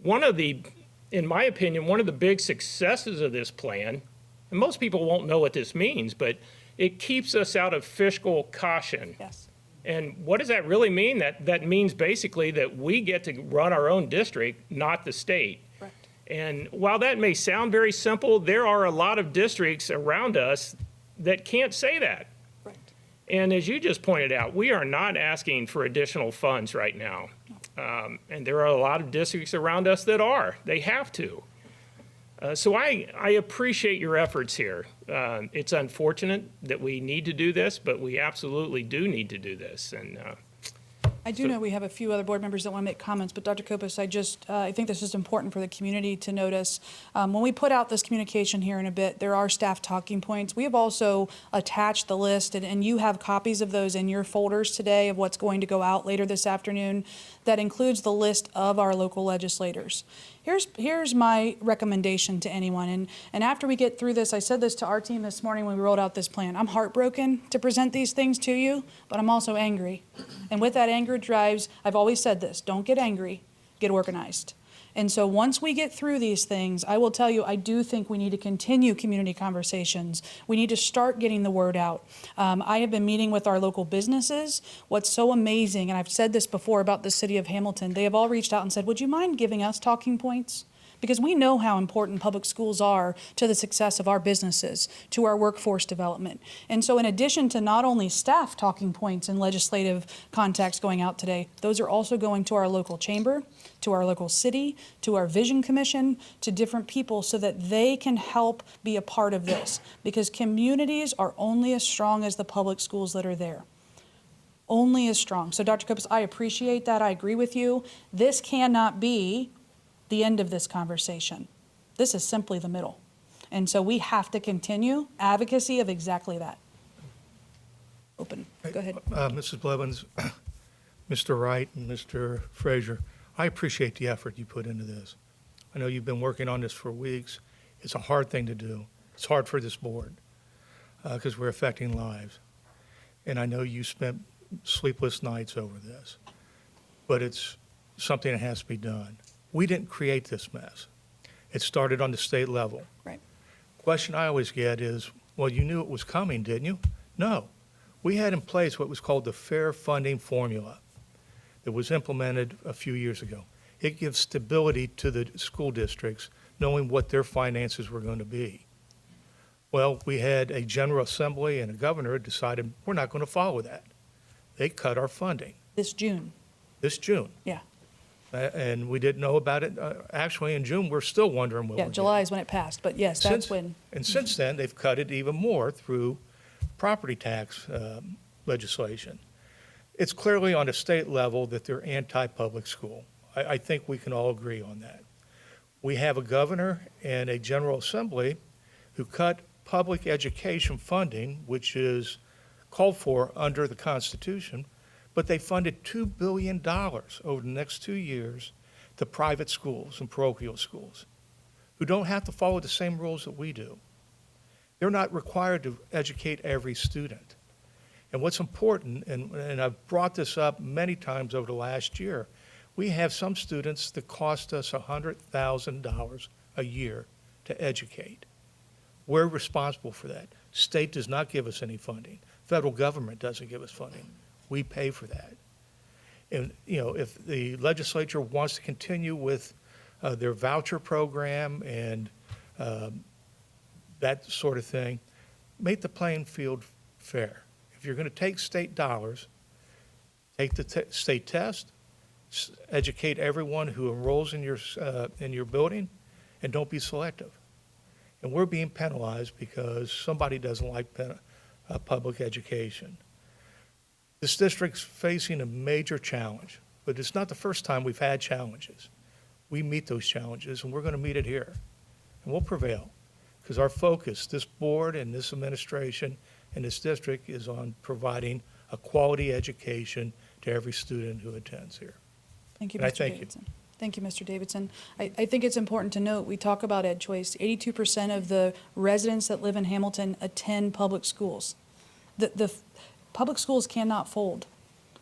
In my opinion, one of the big successes of this plan, and most people won't know what this means, but it keeps us out of fiscal caution. Yes. And what does that really mean? That means basically that we get to run our own district, not the state. Correct. And while that may sound very simple, there are a lot of districts around us that can't say that. Correct. And as you just pointed out, we are not asking for additional funds right now. And there are a lot of districts around us that are. They have to. So I appreciate your efforts here. It's unfortunate that we need to do this, but we absolutely do need to do this. And I do know we have a few other board members that want to make comments, but Dr. Kopis, I think this is important for the community to notice. When we put out this communication here in a bit, there are staff talking points. We have also attached the list, and you have copies of those in your folders today of what's going to go out later this afternoon. That includes the list of our local legislators. Here's my recommendation to anyone, and after we get through this, I said this to our team this morning when we rolled out this plan. I'm heartbroken to present these things to you, but I'm also angry. And with that anger drives, I've always said this, don't get angry, get organized. And so once we get through these things, I will tell you, I do think we need to continue community conversations. We need to start getting the word out. I have been meeting with our local businesses. What's so amazing, and I've said this before about the city of Hamilton, they have all reached out and said, would you mind giving us talking points? Because we know how important public schools are to the success of our businesses, to our workforce development. And so in addition to not only staff talking points and legislative contacts going out today, those are also going to our local chamber, to our local city, to our vision commission, to different people so that they can help be a part of this. Because communities are only as strong as the public schools that are there. Only as strong. So Dr. Kopis, I appreciate that. I agree with you. This cannot be the end of this conversation. This is simply the middle. And so we have to continue advocacy of exactly that. Open. Go ahead. Mrs. Blevins, Mr. Wright, and Mr. Frazier, I appreciate the effort you put into this. I know you've been working on this for weeks. It's a hard thing to do. It's hard for this board because we're affecting lives. And I know you spent sleepless nights over this, but it's something that has to be done. We didn't create this mess. It started on the state level. Right. Question I always get is, well, you knew it was coming, didn't you? No. We had in place what was called the Fair Funding Formula that was implemented a few years ago. It gives stability to the school districts, knowing what their finances were going to be. Well, we had a General Assembly and a governor decided we're not going to follow that. They cut our funding. This June. This June. Yeah. And we didn't know about it. Actually, in June, we're still wondering what Yeah, we're July doing. is when it passed, but yes, that's when. And since then, they've cut it even more through property tax legislation. It's clearly on a state level that they're anti-public school. I think we can all agree on that. We have a governor and a General Assembly who cut public education funding, which is called for under the Constitution, but they funded $2 billion over the next 2 years to private schools and parochial schools who don't have to follow the same rules that we do. They're not required to educate every student. And what's important, and I've brought this up many times over the last year, we have some students that cost us $100,000 a year to educate. We're responsible for that. State does not give us any funding. Federal government doesn't give us funding. We pay for that. And, if the legislature wants to continue with their voucher program and that sort of thing, make the playing field fair. If you're going to take state dollars, take the state test, educate everyone who enrolls in your building, and don't be selective. And we're being penalized because somebody doesn't like public education. This district's facing a major challenge, but it's not the first time we've had challenges. We meet those challenges, and we're going to meet it here, and we'll prevail, because our focus, this board and this administration and this district, is on providing a quality education to every student who attends here. Thank you, And I Mr. thank you. Davidson. Thank you, Mr. Davidson. I think it's important to note, we talk about Ed Choice, 82% of the residents that live in Hamilton attend public schools. The public schools cannot fold.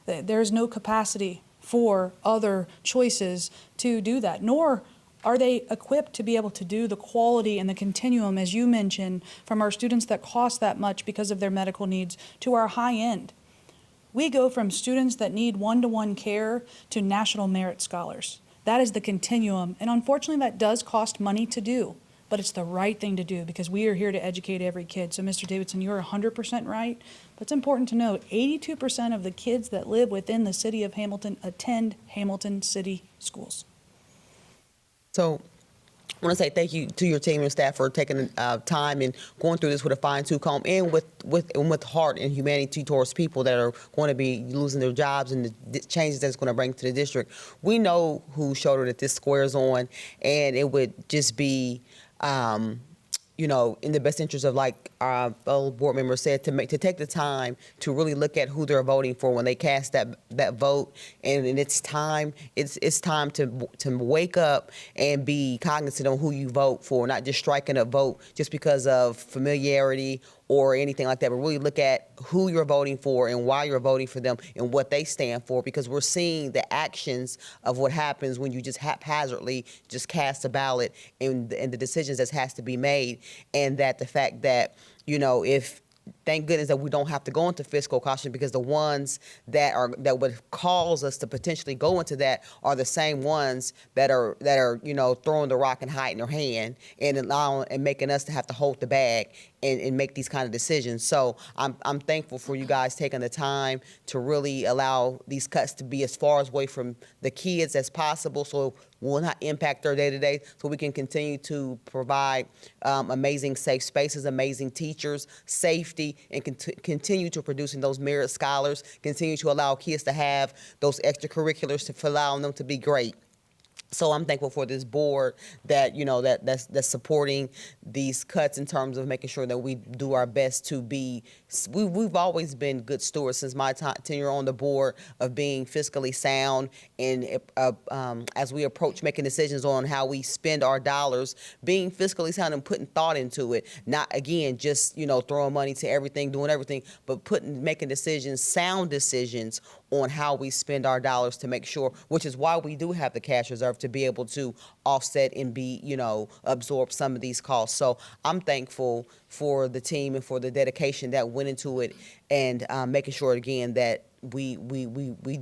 There's no capacity for other choices to do that, nor are they equipped to be able to do the quality and the continuum, as you mentioned, from our students that cost that much because of their medical needs to our high end. We go from students that need one-to-one care to national merit scholars. That is the continuum, and unfortunately that does cost money to do, but it's the right thing to do because we are here to educate every kid. So Mr. Davidson, you're 100% right, but it's important to note 82% of the kids that live within the city of Hamilton attend Hamilton City Schools. So I want to say thank you to your team and staff for taking time and going through this with a fine-tooth comb and with heart and humanity towards people that are going to be losing their jobs and the changes that it's going to bring to the district. We know whose shoulder that this squares on, and it would just be in the best interest of, like our fellow board member said, to take the time to really look at who they're voting for when they cast that vote. And it's time to wake up and be cognizant of who you vote for, not just striking a vote just because of familiarity or anything like that, but really look at who you're voting for and why you're voting for them and what they stand for, because we're seeing the actions of what happens when you just haphazardly just cast a ballot and the decisions that has to be made, and that the fact that, if thank goodness that we don't have to go into fiscal caution, because the ones that would cause us to potentially go into that are the same ones that are throwing the rock and hiding their hand and allowing and making us to have to hold the bag and make these kind of decisions. So I'm thankful for you guys taking the time to really allow these cuts to be as far away from the kids as possible, so will not impact their day-to-day, so we can continue to provide amazing safe spaces, amazing teachers, safety, and continue to producing those merit scholars, continue to allow kids to have those extracurriculars to allow them to be great. So I'm thankful for this board that, that's supporting these cuts in terms of making sure that we do our best to be, we've always been good stewards since my tenure on the board of being fiscally sound, and as we approach making decisions on how we spend our dollars, being fiscally sound and putting thought into it, not again just throwing money to everything, doing everything, but making decisions, sound decisions on how we spend our dollars to make sure, which is why we do have the cash reserve to be able to offset and absorb some of these costs. So I'm thankful for the team and for the dedication that went into it, and making sure again that we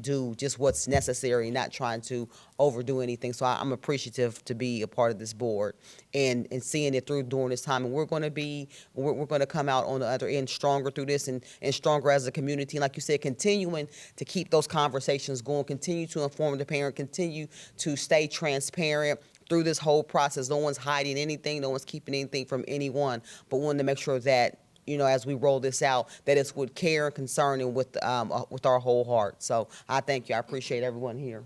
do just what's necessary, not trying to overdo anything. So I'm appreciative to be a part of this board and seeing it through during this time. And we're going to come out on the other end stronger through this and stronger as a community. And like you said, continuing to keep those conversations going, continue to inform the parent, continue to stay transparent through this whole process. No one's hiding anything, no one's keeping anything from anyone, but wanting to make sure that as we roll this out, that it's with care and concern and with our whole heart. So I thank you. I appreciate everyone here.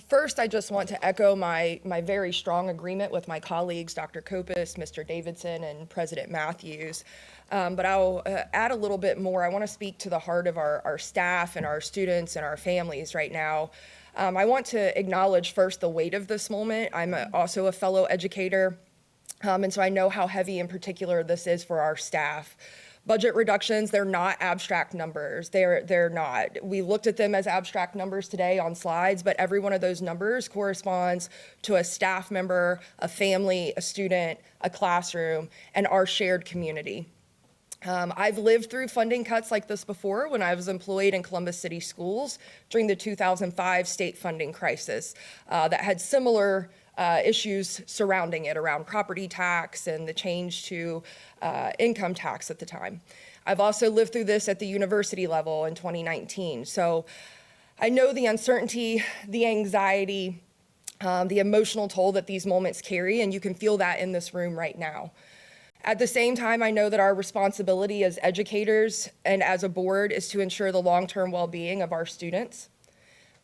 First, I just want to echo my very strong agreement with my colleagues, Dr. Kopis, Mr. Davidson, and President Matthews. But I'll add a little bit more. I want to speak to the heart of our staff and our students and our families right now. I want to acknowledge first the weight of this moment. I'm also a fellow educator. And so I know how heavy in particular this is for our staff. Budget reductions, they're not abstract numbers. They're not. We looked at them as abstract numbers today on slides, but every one of those numbers corresponds to a staff member, a family, a student, a classroom, and our shared community. I've lived through funding cuts like this before when I was employed in Columbus City Schools during the 2005 state funding crisis that had similar issues surrounding it around property tax and the change to income tax at the time. I've also lived through this at the university level in 2019. So I know the uncertainty, the anxiety, the emotional toll that these moments carry, and you can feel that in this room right now. At the same time, I know that our responsibility as educators and as a board is to ensure the long-term well-being of our students,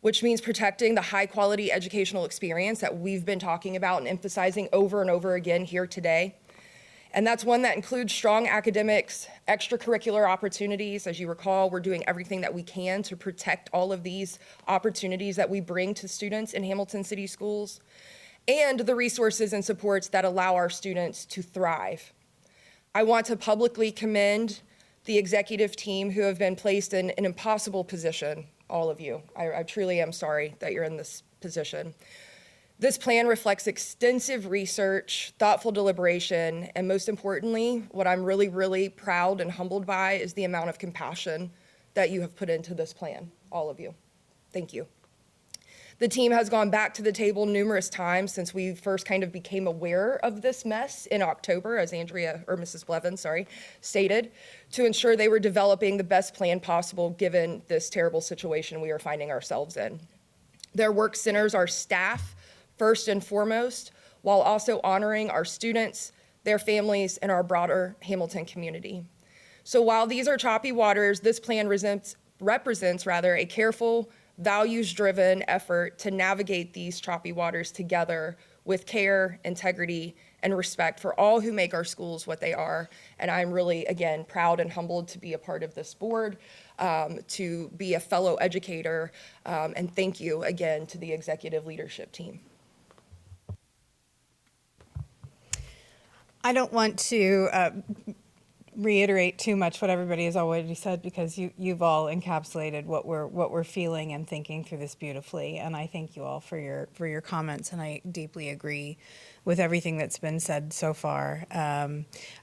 which means protecting the high-quality educational experience that we've been talking about and emphasizing over and over again here today. And that's one that includes strong academics, extracurricular opportunities. As you recall, we're doing everything that we can to protect all of these opportunities that we bring to students in Hamilton City Schools, and the resources and supports that allow our students to thrive. I want to publicly commend the executive team who have been placed in an impossible position, all of you. I truly am sorry that you're in this position. This plan reflects extensive research, thoughtful deliberation, and most importantly, what I'm really, really proud and humbled by is the amount of compassion that you have put into this plan, all of you. Thank you. The team has gone back to the table numerous times since we first kind of became aware of this mess in October, as Mrs. Blevins, stated, to ensure they were developing the best plan possible given this terrible situation we are finding ourselves in. Their work centers our staff first and foremost, while also honoring our students, their families, and our broader Hamilton community. So while these are choppy waters, this plan represents a careful, values-driven effort to navigate these choppy waters together with care, integrity, and respect for all who make our schools what they are. And I'm really, again, proud and humbled to be a part of this board, to be a fellow educator, and thank you again to the executive leadership team. I don't want to reiterate too much what everybody has already said, because you've all encapsulated what we're feeling and thinking through this beautifully. And I thank you all for your comments, and I deeply agree with everything that's been said so far.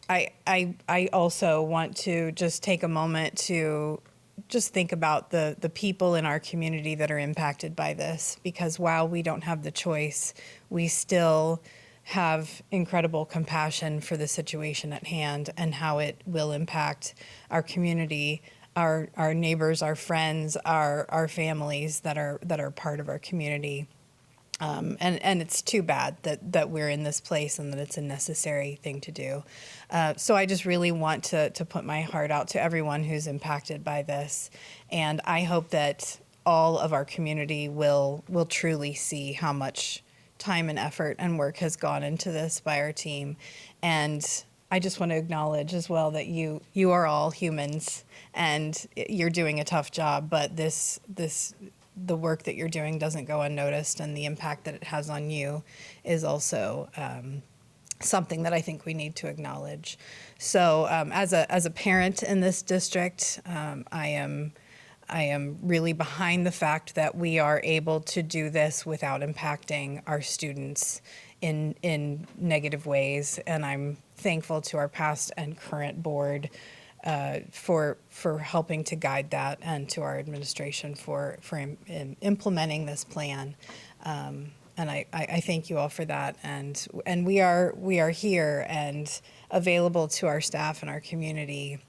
I also want to just take a moment to just think about the people in our community that are impacted by this, because while we don't have the choice, we still have incredible compassion for the situation at hand and how it will impact our community, our neighbors, our friends, our families that are part of our community. And it's too bad that we're in this place and that it's a necessary thing to do. So I just really want to put my heart out to everyone who's impacted by this. And I hope that all of our community will truly see how much time and effort and work has gone into this by our team. And I just want to acknowledge as well that you are all humans and you're doing a tough job, but the work that you're doing doesn't go unnoticed, and the impact that it has on you is also something that I think we need to acknowledge. So as a parent in this district, I am really behind the fact that we are able to do this without impacting our students in negative ways, and I'm thankful to our past and current board for helping to guide that, and to our administration for implementing this plan. And I thank you all for that, and we are here and available to our staff and our community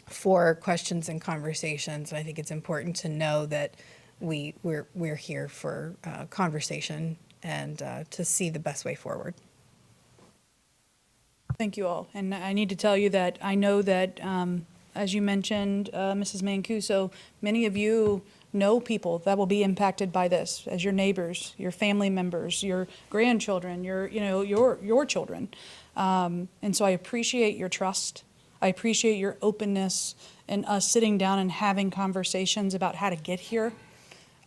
for questions and conversations. And I think it's important to know that we're here for conversation and to see the best way forward. Thank you all. And I need to tell you that I know that, as you mentioned, Mrs. Mancuso, many of you know people that will be impacted by this, as your neighbors, your family members, your grandchildren, your children. And so I appreciate your trust. I appreciate your openness and us sitting down and having conversations about how to get here.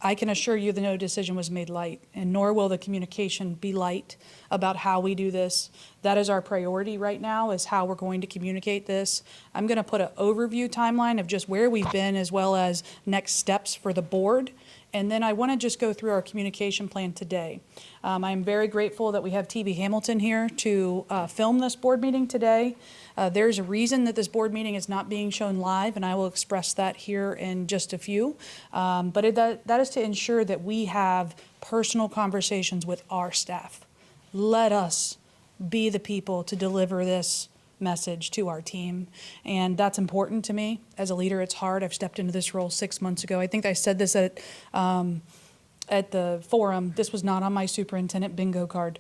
I can assure you that no decision was made light, and nor will the communication be light about how we do this. That is our priority right now, is how we're going to communicate this. I'm going to put an overview timeline of just where we've been as well as next steps for the board. And then I want to just go through our communication plan today. I'm very grateful that we have TV Hamilton here to film this board meeting today. There's a reason that this board meeting is not being shown live, and I will express that here in just a few. But that is to ensure that we have personal conversations with our staff. Let us be the people to deliver this message to our team. And that's important to me. As a leader, it's hard. I've stepped into this role 6 months ago. I think I said this at the forum. This was not on my superintendent bingo card.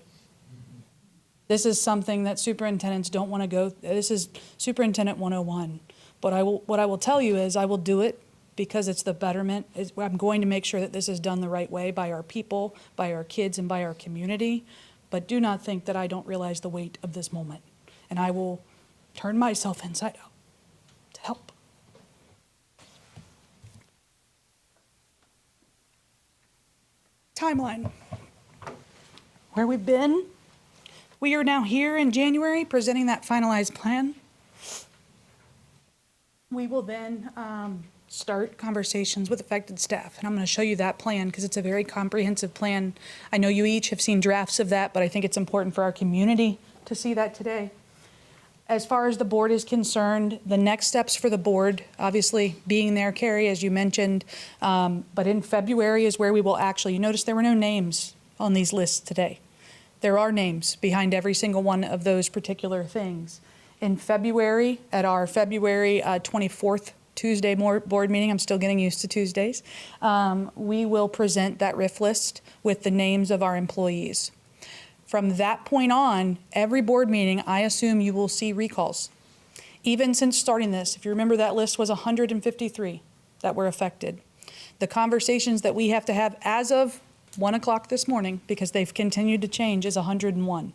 This is something that superintendents don't want to go. This is Superintendent 101. But what I will tell you is I will do it because it's the betterment. I'm going to make sure that this is done the right way by our people, by our kids, and by our community. But do not think that I don't realize the weight of this moment. And I will turn myself inside out to help. Timeline. Where we've been. We are now here in January presenting that finalized plan. We will then start conversations with affected staff. And I'm going to show you that plan because it's a very comprehensive plan. I know you each have seen drafts of that, but I think it's important for our community to see that today. As far as the board is concerned, the next steps for the board, obviously being there, Carrie, as you mentioned, but in February is where we will actually, you notice there were no names on these lists today. There are names behind every single one of those particular things. In February, at our February 24th Tuesday board meeting, I'm still getting used to Tuesdays, we will present that RIF list with the names of our employees. From that point on, every board meeting, I assume you will see recalls. Even since starting this, if you remember, that list was 153 that were affected. The conversations that we have to have as of 1 o'clock this morning, because they've continued to change, is 101.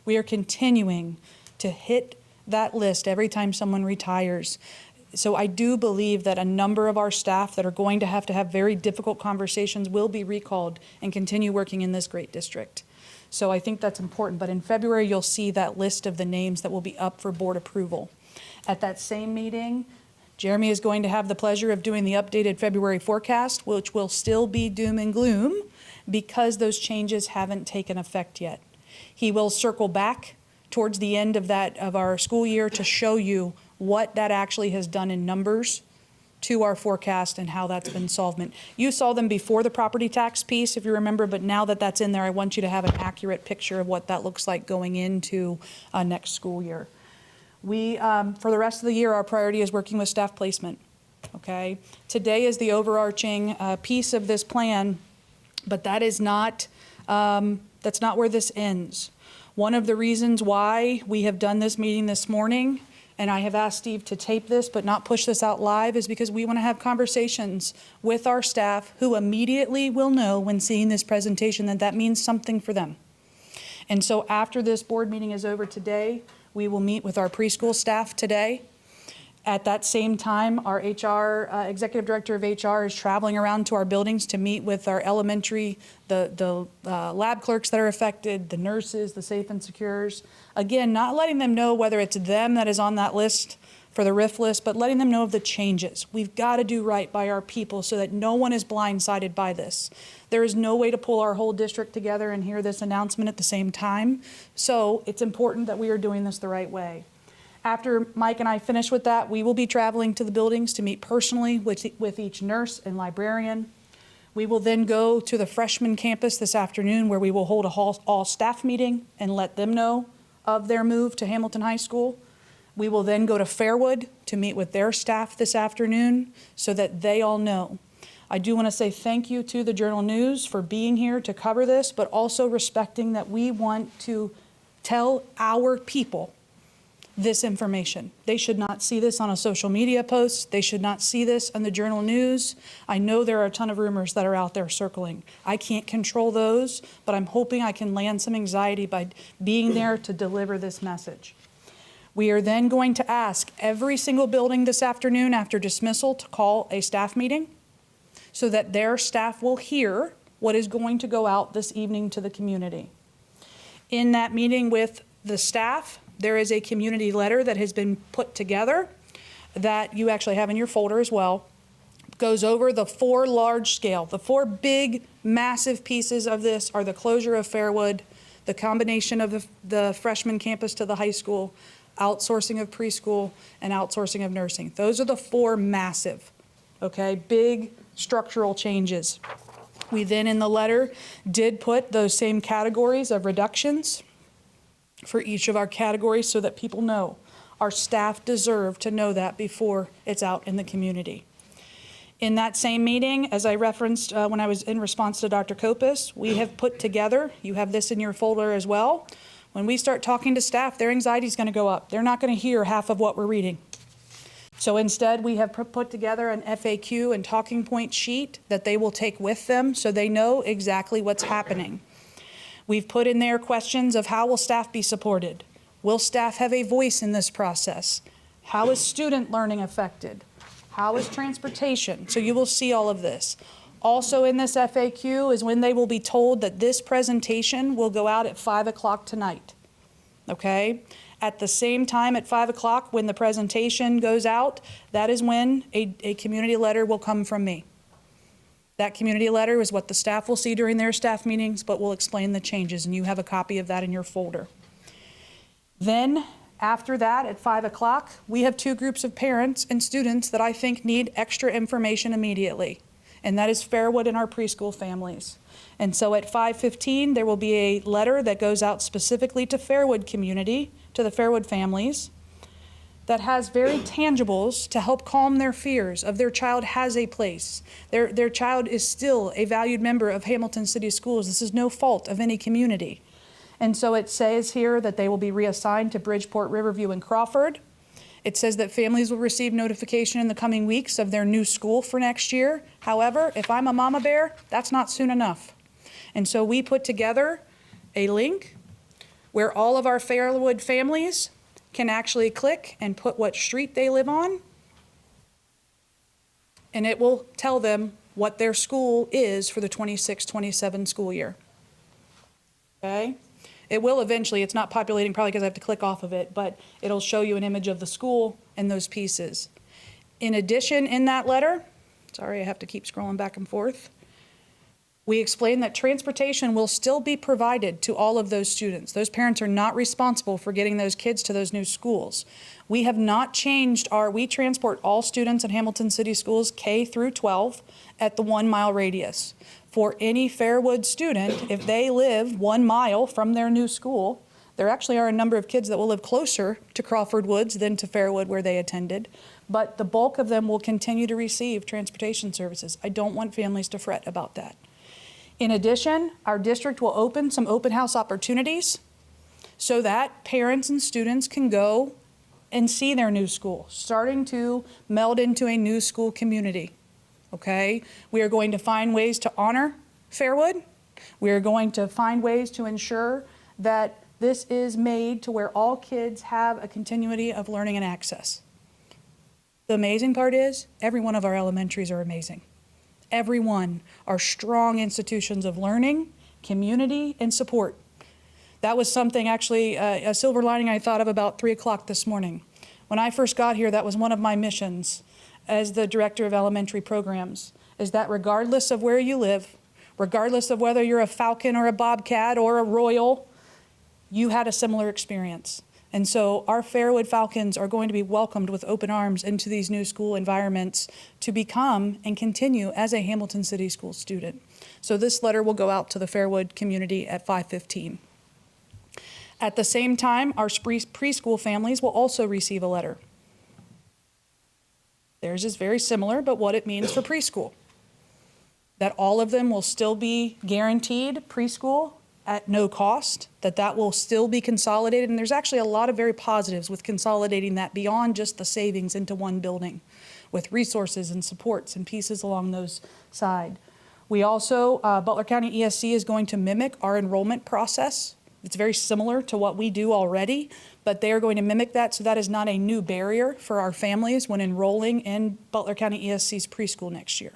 We are continuing to hit that list every time someone retires. So I do believe that a number of our staff that are going to have very difficult conversations will be recalled and continue working in this great district. So I think that's important. But in February, you'll see that list of the names that will be up for board approval. At that same meeting, Jeremy is going to have the pleasure of doing the updated February forecast, which will still be doom and gloom because those changes haven't taken effect yet. He will circle back towards the end of our school year to show you what that actually has done in numbers to our forecast and how that's been solved. You saw them before the property tax piece, if you remember, but now that that's in there, I want you to have an accurate picture of what that looks like going into next school year. We, for the rest of the year, our priority is working with staff placement, okay? Today is the overarching piece of this plan, but that is not, that's not where this ends. One of the reasons why we have done this meeting this morning, and I have asked Steve to tape this but not push this out live, is because we want to have conversations with our staff who immediately will know when seeing this presentation that that means something for them. And so after this board meeting is over today, we will meet with our preschool staff today. At that same time, our executive director of HR is traveling around to our buildings to meet with our elementary, the lab clerks that are affected, the nurses, the safe and secures. Again, not letting them know whether it's them that is on that list for the RIF list, but letting them know of the changes. We've got to do right by our people so that no one is blindsided by this. There is no way to pull our whole district together and hear this announcement at the same time. So it's important that we are doing this the right way. After Mike and I finish with that, we will be traveling to the buildings to meet personally with each nurse and librarian. We will then go to the freshman campus this afternoon where we will hold a all staff meeting and let them know of their move to Hamilton High School. We will then go to Fairwood to meet with their staff this afternoon so that they all know. I do want to say thank you to the Journal News for being here to cover this, but also respecting that we want to tell our people this information. They should not see this on a social media post. They should not see this on the Journal News. I know there are a ton of rumors that are out there circling. I can't control those, but I'm hoping I can land some anxiety by being there to deliver this message. We are then going to ask every single building this afternoon after dismissal to call a staff meeting so that their staff will hear what is going to go out this evening to the community. In that meeting with the staff, there is a community letter that has been put together that you actually have in your folder as well. Goes over the 4 large scale, the 4 big, massive pieces of this are the closure of Fairwood, the combination of the freshman campus to the high school, outsourcing of preschool, and outsourcing of nursing. Those are the 4 massive, okay, big structural changes. We then in the letter did put those same categories of reductions for each of our categories so that people know. Our staff deserve to know that before it's out in the community. In that same meeting, as I referenced when I was in response to Dr. Kopis, we have put together, you have this in your folder as well, when we start talking to staff, their anxiety is going to go up. They're not going to hear half of what we're reading. So instead, we have put together an FAQ and talking point sheet that they will take with them so they know exactly what's happening. We've put in there questions of how will staff be supported? Will staff have a voice in this process? How is student learning affected? How is transportation? So you will see all of this. Also in this FAQ is when they will be told that this presentation will go out at 5 o'clock tonight, okay? At the same time at 5 o'clock when the presentation goes out, that is when a community letter will come from me. That community letter is what the staff will see during their staff meetings, but will explain the changes, and you have a copy of that in your folder. Then, after that, at 5 o'clock, we have 2 groups of parents and students that I think need extra information immediately, and that is Fairwood and our preschool families. And so at 5:15, there will be a letter that goes out specifically to Fairwood community, to the Fairwood families, that has very tangibles to help calm their fears of their child has a place. Their child is still a valued member of Hamilton City Schools. This is no fault of any community. And so it says here that they will be reassigned to Bridgeport, Riverview, and Crawford. It says that families will receive notification in the coming weeks of their new school for next year. However, if I'm a mama bear, that's not soon enough. And so we put together a link where all of our Fairwood families can actually click and put what street they live on, and it will tell them what their school is for the 26-27 school year. Okay? It will eventually, it's not populating probably because I have to click off of it, but it'll show you an image of the school and those pieces. In addition, in that letter, sorry, I have to keep scrolling back and forth, we explain that transportation will still be provided to all of those students. Those parents are not responsible for getting those kids to those new schools. We have not changed we transport all students in Hamilton City Schools K through 12 at the 1 mile radius. For any Fairwood student, if they live 1 mile from their new school, there actually are a number of kids that will live closer to Crawford Woods than to Fairwood where they attended, but the bulk of them will continue to receive transportation services. I don't want families to fret about that. In addition, our district will open some open house opportunities so that parents and students can go and see their new school, starting to meld into a new school community. Okay? We are going to find ways to honor Fairwood. We are going to find ways to ensure that this is made to where all kids have a continuity of learning and access. The amazing part is every one of our elementaries are amazing. Every one are strong institutions of learning, community, and support. That was something actually, a silver lining I thought of about 3 o'clock this morning. When I first got here, that was one of my missions as the director of elementary programs, is that regardless of where you live, regardless of whether you're a Falcon or a Bobcat or a Royal, you had a similar experience. And so our Fairwood Falcons are going to be welcomed with open arms into these new school environments to become and continue as a Hamilton City School student. So this letter will go out to the Fairwood community at 5:15. At the same time, our preschool families will also receive a letter. Theirs is very similar, but what it means for preschool. That all of them will still be guaranteed preschool at no cost, that will still be consolidated. And there's actually a lot of very positives with consolidating that beyond just the savings into one building with resources and supports and pieces along those sides. We also, Butler County ESC is going to mimic our enrollment process. It's very similar to what we do already, but they are going to mimic that, so that is not a new barrier for our families when enrolling in Butler County ESC's preschool next year.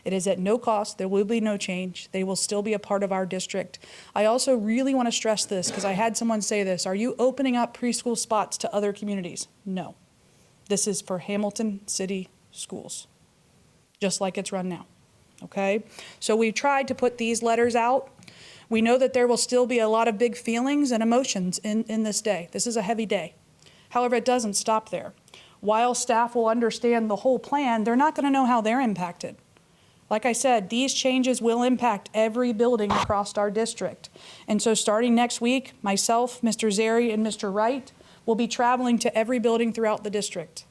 It is at no cost. There will be no change. They will still be a part of our district. I also really want to stress this because I had someone say this. Are you opening up preschool spots to other communities? No. This is for Hamilton City Schools, just like it's run now. Okay? So we've tried to put these letters out. We know that there will still be a lot of big feelings and emotions in this day. This is a heavy day. However, it doesn't stop there. While staff will understand the whole plan, they're not going to know how they're impacted. Like I said, these changes will impact every building across our district. And so starting next week, myself, Mr. Zeri, and Mr. Wright will be traveling to every building throughout the district.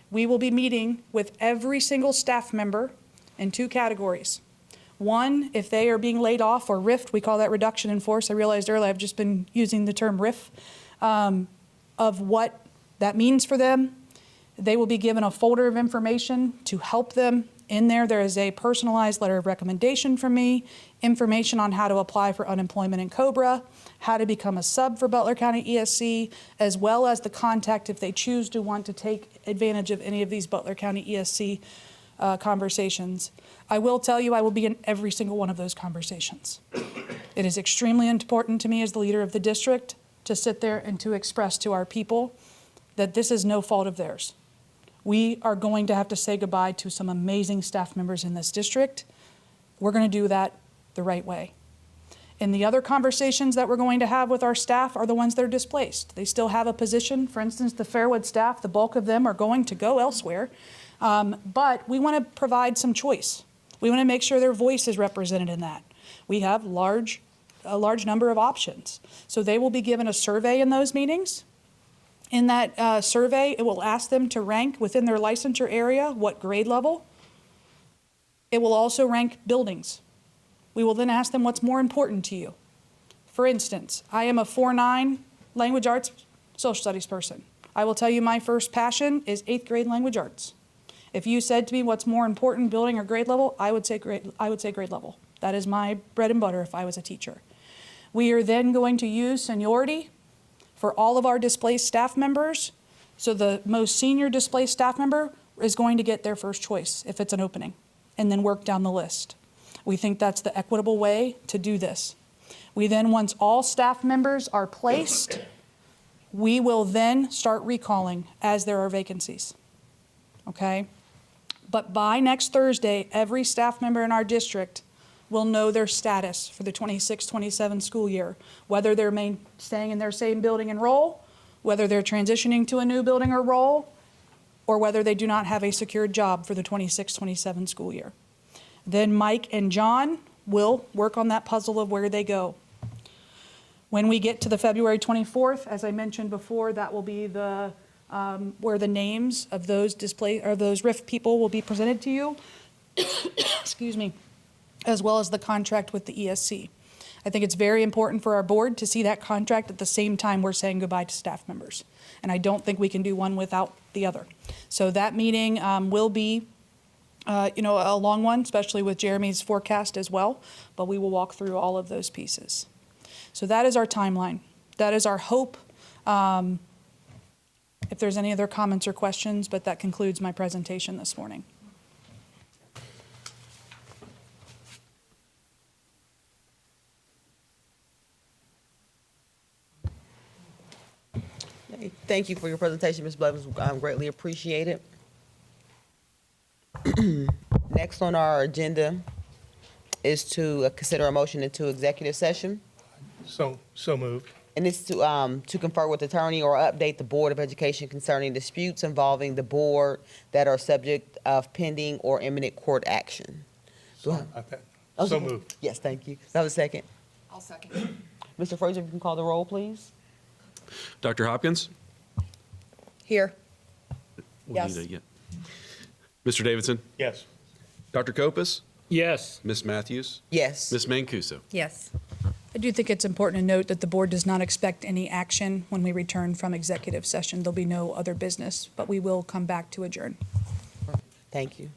We will be meeting with every single staff member in 2 categories. One, if they are being laid off or RIFed, we call that reduction in force. I realized earlier I've just been using the term RIF, of what that means for them. They will be given a folder of information to help them. In there is a personalized letter of recommendation from me, information on how to apply for unemployment in COBRA, how to become a sub for Butler County ESC, as well as the contact if they choose to want to take advantage of any of these Butler County ESC conversations. I will tell you I will be in every single one of those conversations. It is extremely important to me as the leader of the district to sit there and to express to our people that this is no fault of theirs. We are going to have to say goodbye to some amazing staff members in this district. We're going to do that the right way. And the other conversations that we're going to have with our staff are the ones that are displaced. They still have a position. For instance, the Fairwood staff, the bulk of them are going to go elsewhere. But we want to provide some choice. We want to make sure their voice is represented in that. We have a large number of options. So they will be given a survey in those meetings. In that survey, it will ask them to rank within their licensure area what grade level. It will also rank buildings. We will then ask them what's more important to you. For instance, I am a 4.9 language arts social studies person. I will tell you my first passion is 8th grade language arts. If you said to me what's more important, building or grade level, I would say grade level. That is my bread and butter if I was a teacher. We are then going to use seniority for all of our displaced staff members. So the most senior displaced staff member is going to get their first choice if it's an opening, and then work down the list. We think that's the equitable way to do this. We then, once all staff members are placed, we will then start recalling as there are vacancies, okay? But by next Thursday, every staff member in our district will know their status for the 26-27 school year, whether they're staying in their same building and role, whether they're transitioning to a new building or role, or whether they do not have a secured job for the 26-27 school year. Then Mike and John will work on that puzzle of where they go. When we get to the February 24th, as I mentioned before, that will be the where the names of those those RIF people will be presented to you. Excuse me. As well as the contract with the ESC. I think it's very important for our board to see that contract at the same time we're saying goodbye to staff members. And I don't think we can do one without the other. So that meeting will be a long one, especially with Jeremy's forecast as well, but we will walk through all of those pieces. So that is our timeline. That is our hope. If there's any other comments or questions, but that concludes my presentation this morning. Thank you for your presentation, Ms. Blevins. Greatly appreciate it. Next on our agenda is to consider a motion into executive session. So moved. And it's to confer with attorney or update the Board of Education concerning disputes involving the board that are subject of pending or imminent court action. So moved. Yes, thank you. That was a second. I'll second. Mr. Frazier, if you can call the roll, please. Dr. Hopkins? Here. We Yes. need a Mr. Davidson? Yes. Dr. Kopis? Yes. Ms. Matthews? Yes. Ms. Mancuso? Yes. I do think it's important to note that the board does not expect any action when we return from executive session. There'll be no other business, but we will come back to adjourn. Thank you.